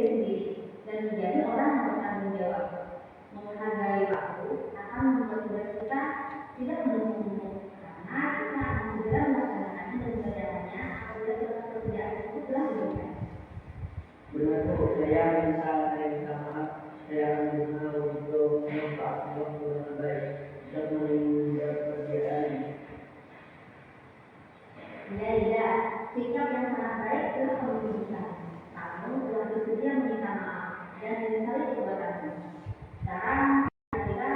Bu, saya minta maaf, saya berusaha untuk memanfaatkan waktu dengan baik untuk menunjang pekerjaan. Iya, sikap yang sangat baik telah menunjukkan. Kamu telah bersedia meminta maaf dan menyesali perbuatanmu. Sekarang, kira-kira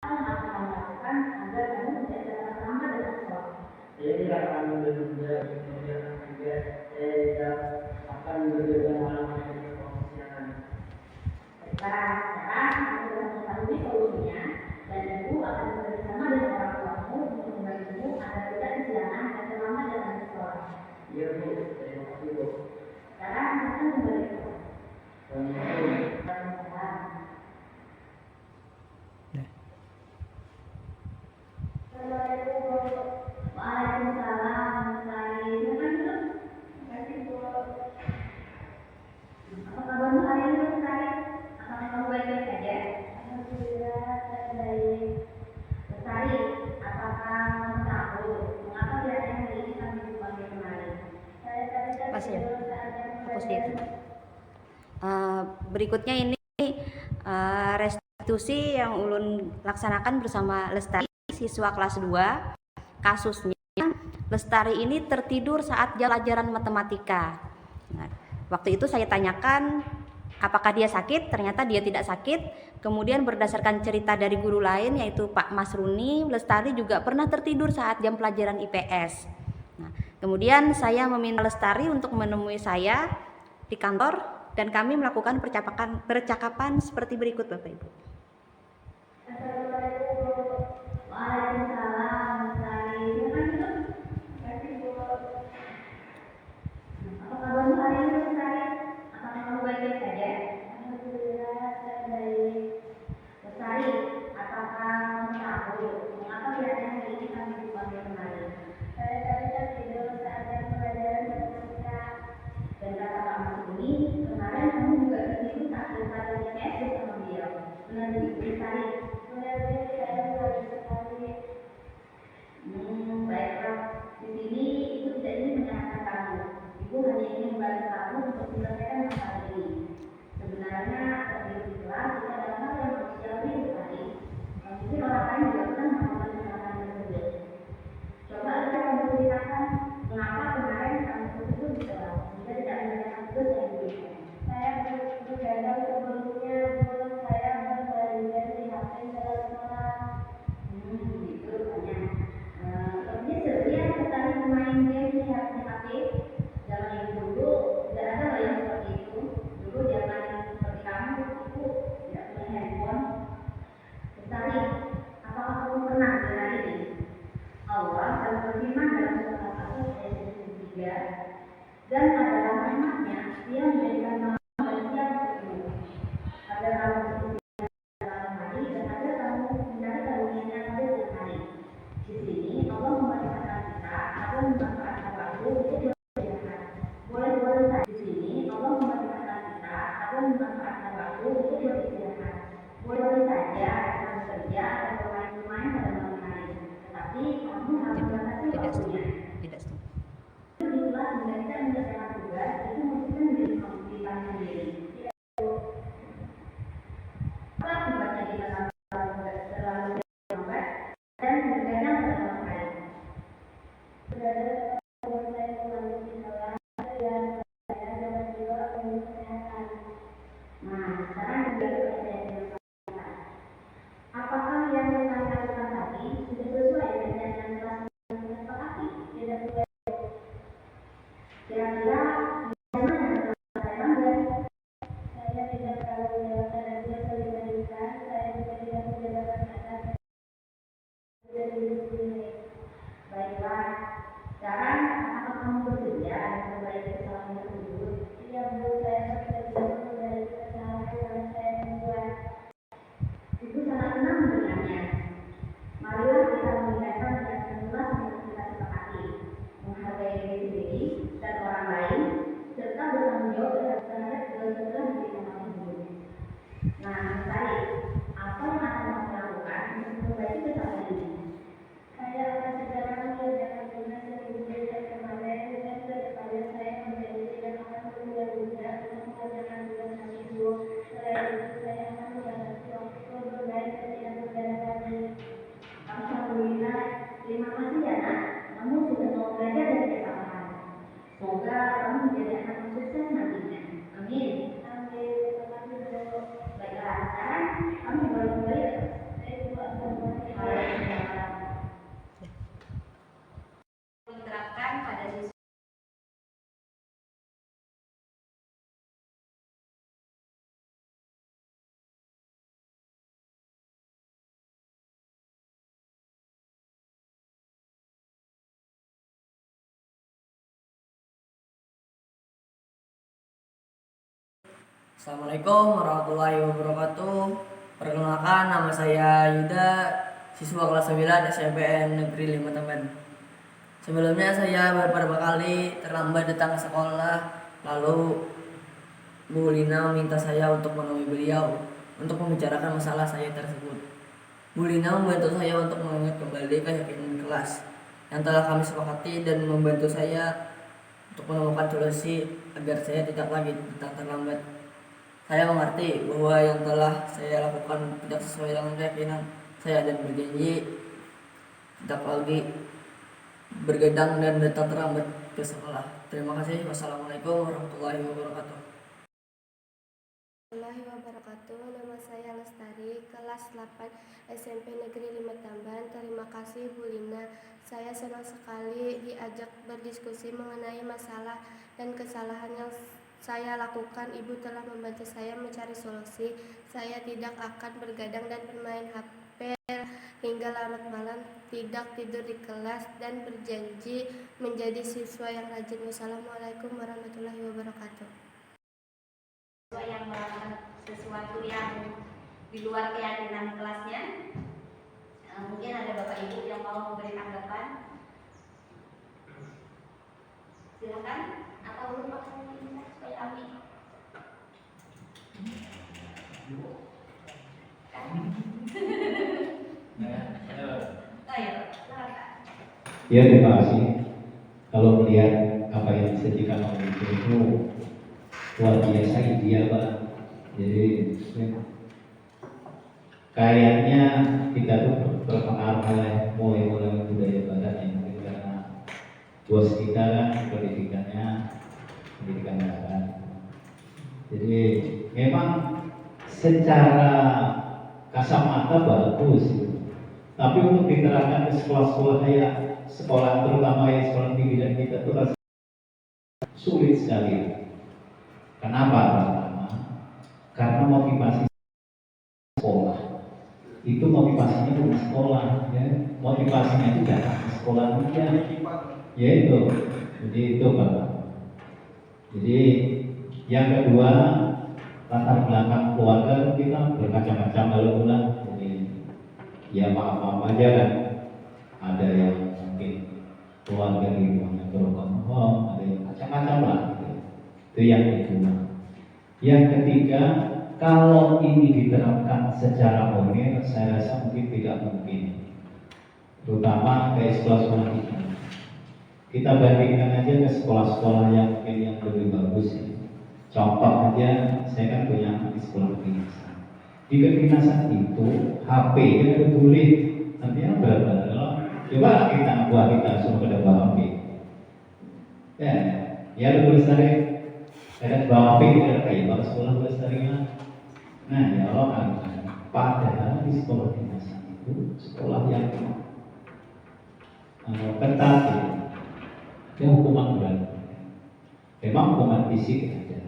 apa yang akan kamu lakukan agar kamu tidak dapat terlambat dengan sekolah? Saya tidak akan menunda kemudian juga saya tidak akan bekerja malam di profesional. Baiklah, sekarang kamu telah mengetahui solusinya dan ibu akan bekerjasama dengan orang tuamu untuk membantumu agar tidak kesiangan dan terlambat datang ke sekolah. Iya Bu, terima kasih Bu. Sekarang silakan kembali ke sekolah. Assalamualaikum. Waalaikumsalam. Waalaikumsalam. Silakan duduk. Terima kasih Bu. Apa kabarmu hari ini Lestari? Apakah kamu baik-baik saja? Alhamdulillah, saya baik. Lestari, apakah kamu tahu mengapa biasanya hari ini kami dipanggil kemari? Saya tadi Pas ya? tidur saat jam Hapus dia. pelajaran. Berikutnya ini restitusi yang Ulun laksanakan bersama Lestari, siswa kelas 2. Kasusnya, Lestari ini tertidur saat pelajaran matematika. Nah, waktu itu saya tanyakan apakah dia sakit, ternyata dia tidak sakit. Kemudian berdasarkan cerita dari guru lain yaitu Pak Masruni, Lestari juga pernah tertidur saat jam pelajaran IPS. Nah, kemudian saya meminta Lestari untuk menemui saya di kantor dan kami melakukan percakapan seperti berikut Bapak Ibu. Waalaikumsalam. Lestari, silakan duduk. Terima kasih Bu. Apa kabarmu hari ini Lestari? Apakah kamu baik-baik saja? Alhamdulillah, saya baik. Lestari, apakah kamu tahu mengapa biasanya hari ini kami dipanggil kemari? Saya tadi tertidur saat jam pelajaran matematika. Dan kata Pak Masruni, kemarin kamu juga tertidur saat pelajaran IPS bersama beliau. Benar begitu Lestari? Benar begitu, saya benar sekali. Baiklah. Di sini Ibu tidak ingin menyalahkan kamu. Ibu hanya ingin membantu kamu untuk menyelesaikan masalah ini. Sebenarnya terjadi di kelas tidak ada hal yang manusiawi sekali. Mungkin orang lain juga pernah melakukan kesalahan tersebut. Coba aja kamu ceritakan mengapa kemarin kamu tertidur di kelas jika tidak mengerjakan tugas yang diberikan. Saya bergadang sebelumnya, saya berbalik di HP setelah sekolah. Gitu rupanya. Sepertinya setia sekali bermain game di HP. Zaman yang dulu tidak ada lah yang seperti itu. Dulu zaman seperti kamu, ibu tidak punya handphone. Lestari, apakah kamu pernah dengar ini? Allah telah berfirman dalam surat Al-Asr ayat 23, dan adalah rahmatnya Dia menjadikan malam dan siang bersemu, agar kamu bersih malam hari dan agar kamu mencari karunia-Nya pada siang hari. Di sini Allah memerintahkan kita agar memanfaatkan waktu untuk beristirahat. Boleh-boleh saja. Di sini Allah memerintahkan kita agar memanfaatkan waktu untuk beristirahat. Boleh-boleh saja kita bekerja atau bermain-main pada malam hari, tetapi kamu harus membatasi waktunya. Tidak setuju. Di kelas jika kita menyelesaikan tugas, itu mungkin menjadi kesulitan sendiri. Apa akibatnya kita terlalu lambat dan begadang pada malam hari? Begadang membuat saya terlalu istirahat dan saya dapat juga untuk kesehatan. Nah, sekarang juga pertanyaan yang apakah yang kita lakukan tadi sudah sesuai dengan yang telah kita sepakati? Tidak sesuai. Kira-kira bagaimana yang telah saya langgar? Saya tidak terlalu menjalankan dan tidak terlalu dibandingkan. Saya juga tidak menjalankan atas sudah diri. Baiklah. Sekarang apakah kamu bersedia memperbaiki kesalahan tersebut? Iya Bu, saya bersedia memperbaiki kesalahan yang saya membuat. Assalamualaikum warahmatullahi wabarakatuh. Perkenalkan, nama saya Yuda, siswa kelas 9 SMPN Negeri 5 Temban. Sebelumnya saya beberapa kali terlambat datang ke sekolah, lalu Bu Lina meminta saya untuk menemui beliau untuk membicarakan masalah saya tersebut. Bu Lina membantu saya untuk mengingat kembali keyakinan kelas yang telah kami sepakati dan membantu saya untuk menemukan solusi agar saya tidak lagi datang terlambat. Saya mengerti bahwa yang telah saya lakukan tidak sesuai dengan keyakinan saya dan berjanji tidak lagi bergadang dan datang terlambat ke sekolah. Terima kasih. Wassalamualaikum warahmatullahi wabarakatuh. Warahmatullahi wabarakatuh. Nama saya Lestari, kelas 8 SMP Negeri 5 Tamban. Terima kasih Bu Lina. Saya senang sekali diajak berdiskusi mengenai masalah dan kesalahan yang saya lakukan. Ibu telah membantu saya mencari solusi. Saya tidak akan bergadang dan bermain HP hingga larut malam, tidak tidur di kelas, dan berjanji menjadi siswa yang rajin. Wassalamualaikum warahmatullahi wabarakatuh. Yang melakukan sesuatu yang di luar keyakinan kelasnya. Mungkin ada Bapak Ibu yang mau memberi tanggapan. Silakan. Atau belum pakai ini supaya kami. Ayo, silakan. Ya, terima kasih. Kalau melihat apa yang disajikan oleh itu luar biasa ideal Pak. Jadi kayaknya kita tuh terpengaruh oleh mulai budaya barat ya, mungkin karena bos kita kan pendidikan barat. Jadi memang secara kasat mata bagus, tapi untuk diterapkan ke sekolah-sekolah kayak sekolah terutama ya sekolah tinggi dan kita tuh rasanya sulit sekali. Kenapa? Pertama, karena motivasi sekolah itu motivasinya bukan sekolah, ya. Motivasinya itu datang ke sekolah aja, ya itu. Jadi itu Pak. Jadi yang kedua, latar belakang keluarga kita bermacam-macam alhamdulillah. Jadi ya maaf aja kan. Ada yang mungkin keluarga di rumahnya broken home, ada yang macam-macam lah. Itu yang kedua. Yang ketiga, kalau ini diterapkan secara online, saya rasa mungkin tidak mungkin. Terutama ke sekolah-sekolah kita. Kita bandingkan aja ke sekolah-sekolah yang mungkin yang lebih bagus ya. Contoh aja, saya kan punya anak di sekolah kedinasan. Di kedinasan itu HP-nya itu boleh. Artinya berapa? Coba kita suruh pada bawa HP. Ya lu Lestari. Ada bawa HP tidak kayak bawa sekolah Lestari. Nah ya Allah kan. Padahal di sekolah kedinasan itu sekolah yang ketat ya. Ada hukuman berat. Memang hukuman fisik ada.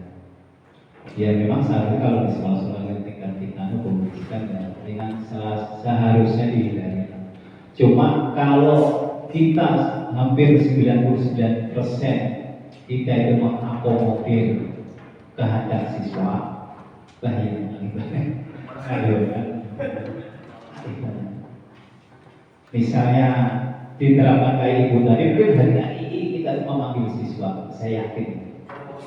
Ya memang seharusnya kalau di sekolah-sekolah yang tingkat hukum fisik kan dengan seharusnya dihindari. Cuma kalau kita hampir 99% kita itu mengakomodir kehendak siswa, bahaya kan? Misalnya diterapkan kayak ibu tadi, mungkin hari ini kita memanggil siswa, saya yakin.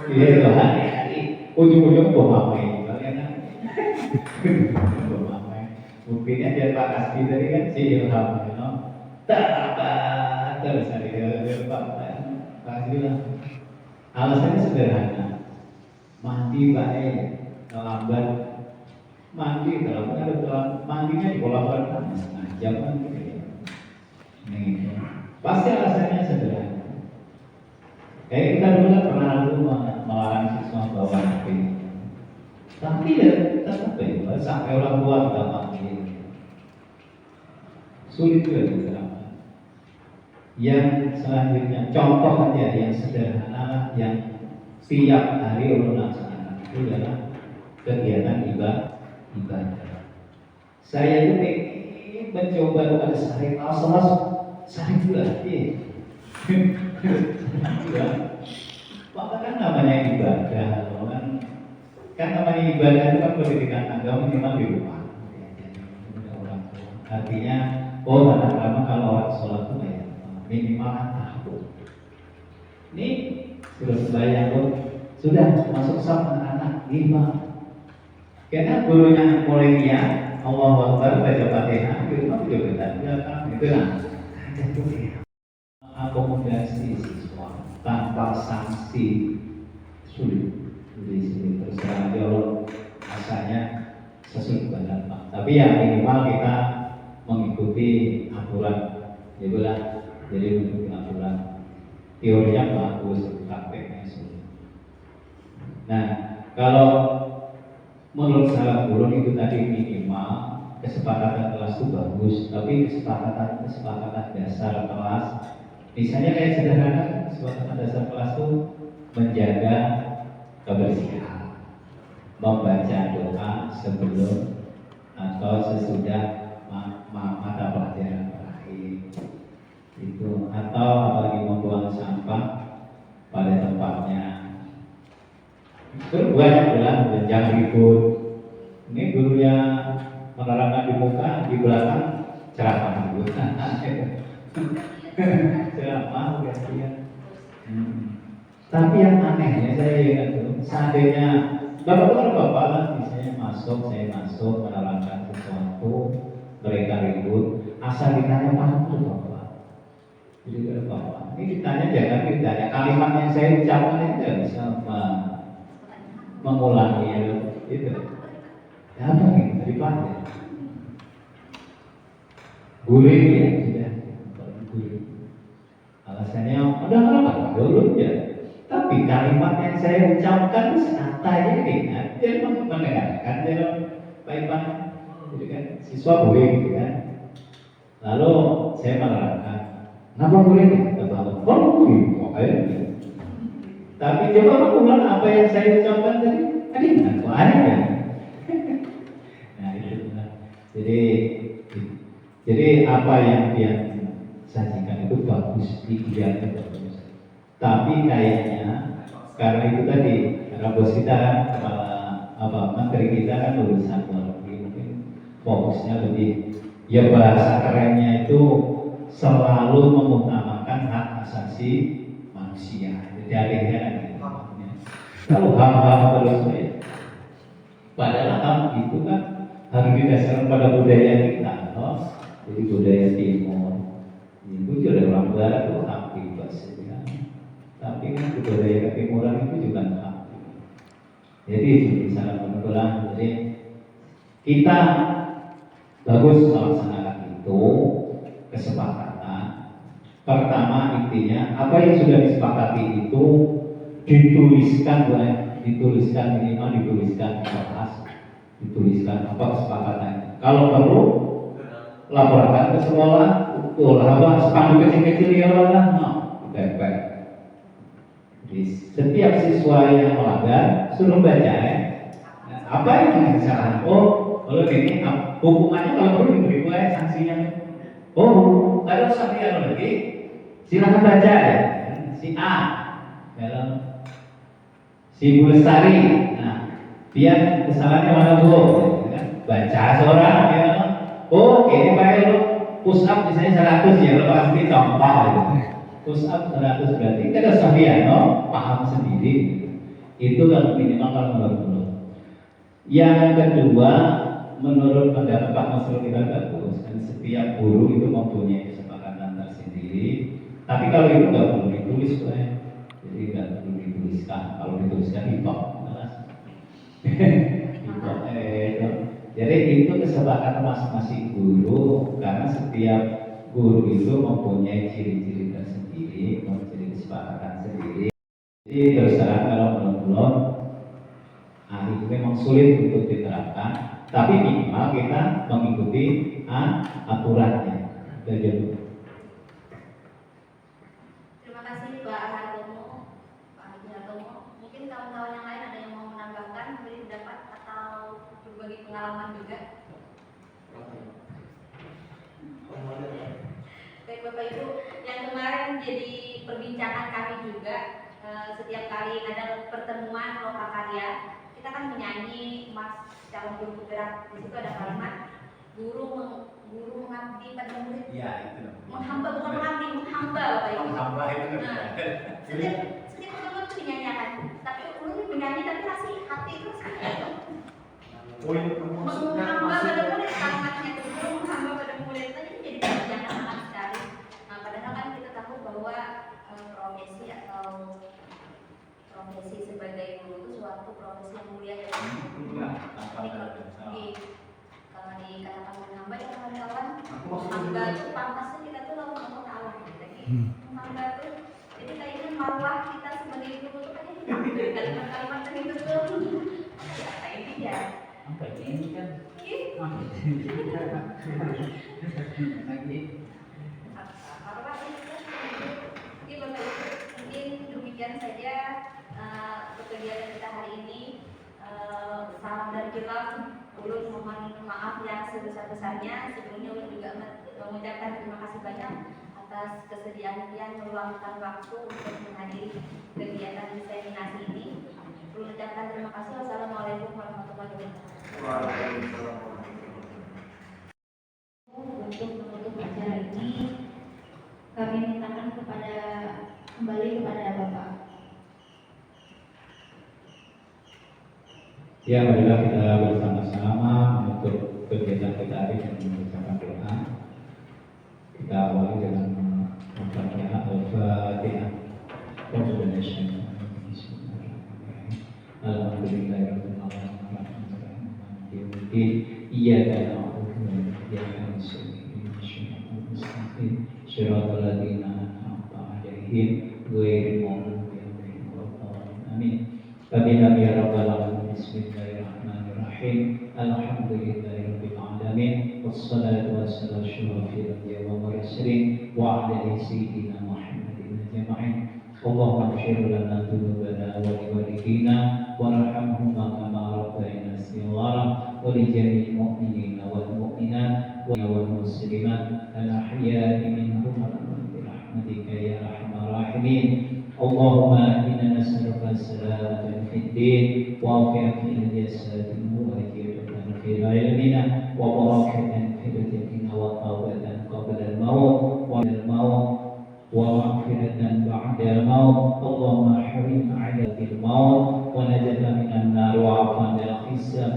Iya, hari ujung-ujung bomamai, kan? Bomamai. Mungkin aja Pak Kasbi tadi kan si Ilham, terus hari Pak Kasbi bilang, alasannya sederhana, mandi baik, lambat, mandi kalau ada mandinya di kolam renang, jam kan gitu. Nih, pasti alasannya sederhana. Kayak kita dulu kan pernah melarang siswa bawa HP, tapi ya tetap ya sampai orang tua kita panggil, sulit juga diterapkan. Yang selanjutnya, contoh aja yang sederhana yang tiap hari orang laksanakan itu adalah kegiatan ibadah. Saya itu mencoba ada sehari sehari juga, maka kan namanya ibadah, kan Kan namanya ibadah itu kan pendidikan agama minimal di rumah. Orang tua. Artinya, oh anak-anak kalau orang sholat itu ya minimal tahu. Ini sudah sembahyang pun sudah masuk sama anak-anak lima. Karena gurunya mulai dia Allahu Akbar baca Fatihah di rumah juga belakang itu lah. Akomodasi siswa tanpa sanksi sulit. Jadi terserah aja Allah asalnya sesuai kepada Pak. Tapi ya minimal kita mengikuti aturan, jadi mengikuti aturan. Teorinya bagus, prakteknya sulit. Nah, kalau menurut salah guru itu tadi minimal kesepakatan kelas itu bagus, tapi kesepakatan dasar kelas, misalnya kayak sederhana, kesepakatan dasar kelas itu menjaga kebersihan, membaca doa sebelum atau sesudah mata pelajaran terakhir itu, atau apalagi membuang sampah pada tempatnya. Terus banyak pula jangan ribut. Ini gurunya menerangkan di muka, di belakang ceramah dulu. Ceramah gantian. Tapi yang anehnya saya ingat tuh, seandainya bapak lah, misalnya saya masuk menerangkan sesuatu, mereka ribut, asal ditanya paham tuh bapak. Jadi kalau bapak, ini ditanya jangan ditanya kalimat yang saya ucapkan ini tidak bisa mengulangi itu. Ya apa gitu daripada guring ya sudah guring. Alasannya udah kenapa dulu ya. Tapi kalimat yang saya ucapkan sekatanya ingat, dia mendengarkan dalam baik-baik. Jadi kan siswa boleh gitu kan. Lalu saya menerangkan, kenapa boleh nih? Kata boleh. Tapi coba mengulang apa yang saya ucapkan tadi. Tadi nggak ada ya. Nah itu. Jadi apa yang dia sajikan itu bagus, idealnya bagus. Tapi kayaknya karena itu tadi, karena bos kita kepala menteri kita kan lulusan luar negeri, mungkin fokusnya lebih ya bahasa kerennya itu selalu mengutamakan hak asasi manusia. Dalihnya kan gitu. Kalau hal-hal terus ya, padahal hal itu kan harus didasarkan pada budaya kita, jadi budaya timur. Itu juga orang barat itu hak bebas ya. Tapi kan budaya ketimuran itu juga hak. Jadi misalnya kebetulan, jadi kita bagus melaksanakan itu kesepakatan. Pertama intinya apa yang sudah disepakati itu dituliskan minimal dituliskan di kertas, dituliskan apa kesepakatannya. Kalau perlu laporkan ke sekolah, spanduk kecil-kecil ya lah, ditempel. Jadi setiap siswa yang melanggar suruh baca ya. Apa yang kesalahan? Kalau ini hukumannya kalau perlu diberi sanksinya. Kalau sampai lagi silakan baca ya. Si A dalam si Bu Lestari. Nah, dia kesalahannya mana Bu? Baca seorang ya. Ini baik lo push up misalnya 100 ya, lo pasti contoh itu. Push up 100 berarti kita Safiano paham sendiri. Itu kalau minimal kalau menurut. Yang kedua, menurut pendapat Pak Masrul kita bagus, dan setiap guru itu mempunyai kesepakatan tersendiri. Tapi kalau itu nggak perlu ditulis, jadi nggak perlu dituliskan. Kalau dituliskan hipok, jadi itu kesepakatan masing-masing guru, karena setiap guru itu mempunyai ciri-ciri tersendiri, mempunyai kesepakatan sendiri. Jadi terus terang kalau menurut itu memang sulit untuk diterapkan, tapi minimal kita mengikuti aturannya. Terima kasih Pak Hartomo, Pak Haji Hartomo. Mungkin kawan-kawan yang lain ada yang mau menambahkan, beri pendapat atau berbagi pengalaman juga. Baik Bapak Ibu, yang kemarin jadi perbincangan kami juga, setiap kali ada pertemuan lokakarya, kita kita kan menyanyi mas calon guru penggerak, di situ ada kalimat guru mengabdi pada murid. Iya, itu. Menghamba, bukan mengabdi, menghamba Bapak Ibu. Menghamba itu. Nah, setiap teman tuh dinyanyikan, tapi ulun menyanyi tapi masih hati terus. Poin maksudnya Menghamba masuk pada murid, kalimatnya itu guru menghamba pada murid tadi jadi kebijakan sangat sekali. Nah, padahal kan kita tahu bahwa profesi atau profesi sebagai guru itu suatu profesi yang mulia ya. Iya, tanpa Jadi ada dosa. kalau dikatakan menghamba ya kawan-kawan, aku maksudnya menghamba itu pantasnya kita tuh lawan Allah Ta'ala. Jadi menghamba itu jadi kayaknya marwah kita sebagai guru itu kayaknya diambil kalimat-kalimat yang itu tuh ya kayak ini ya. Apa ini kan? Lagi. Marwah itu jadi Bapak Ibu mungkin demikian saja kegiatan kita hari ini. Salam dari kita, ulun mohon maaf yang sebesar-besarnya. Sebelumnya ulun juga mengucapkan terima kasih banyak atas kesediaan kalian meluangkan waktu untuk menghadiri kegiatan diseminasi ini. Ulun ucapkan terima kasih. Wassalamualaikum warahmatullahi wabarakatuh. Untuk menutup acara ini, kami mintakan kembali kepada Bapak. Ya, marilah kita bersama-sama menutup kegiatan kita hari dengan mengucapkan doa. Kita awali dengan membaca Al-Fatihah. Alhamdulillahirabbil alamin. Iyyaka na'budu wa iyyaka nasta'in. Shiratal ladzina an'amta 'alaihim ghairil maghdubi 'alaihim waladdallin. Amin. Amin ya rabbal alamin. Bismillahirrahmanirrahim. Alhamdulillahirabbil alamin. Wassalatu wassalamu ala asyrofil anbiya'i wal mursalin wa ala sayyidina Muhammadin ajma'in. Allahumma ighfir lana dzunubana wa liwalidina warhamhuma kama rabbayana shighara wa li jami'il mu'minina wal mu'minat wal muslimat al ahya'i minhum bi rahmatika ya arhamar rahimin. Allahumma inna nas'aluka as-salamata fid din wa afiyatan fil jasad wa ajratan fil ilmina wa barakatan fil rizqina wa tawbatan qabla al-maut wa al-maut ومغفرة بعد الموت. اللهم حرم على الموت ونجد من النار وعفوا عن الحساب.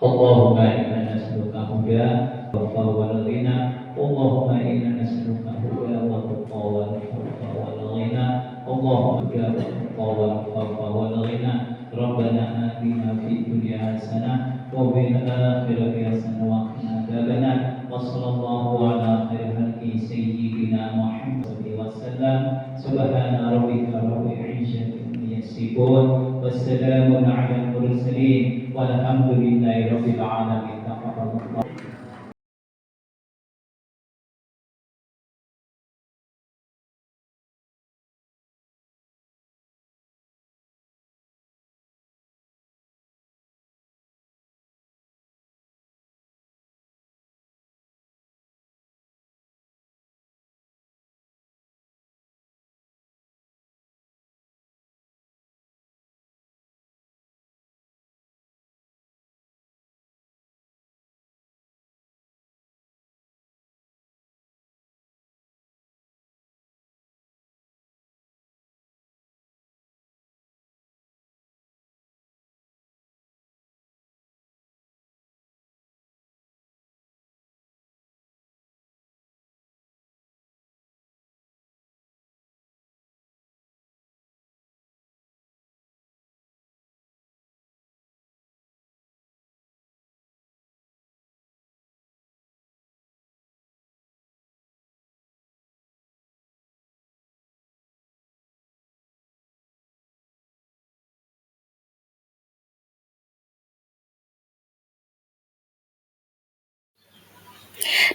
اللهم إنا نسألك هدى والعفو والغنى. اللهم إنا نسألك هدى والتقى والعفو والغنى. اللهم هدى والتقى والعفو والغنى. ربنا آتنا في الدنيا حسنة وفي الآخرة حسنة وقنا عذاب النار. وصلى الله على خير خلق سيدنا محمد وسلم. سبحان ربك رب العزة عما يصفون والسلام على المرسلين والحمد لله رب العالمين. تقبل الله.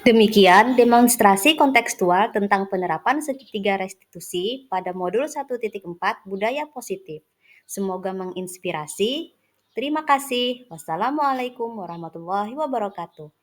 Demikian demonstrasi kontekstual tentang penerapan segitiga restitusi pada modul 1.4 Budaya Positif. Semoga menginspirasi. Terima kasih. Wassalamualaikum warahmatullahi wabarakatuh.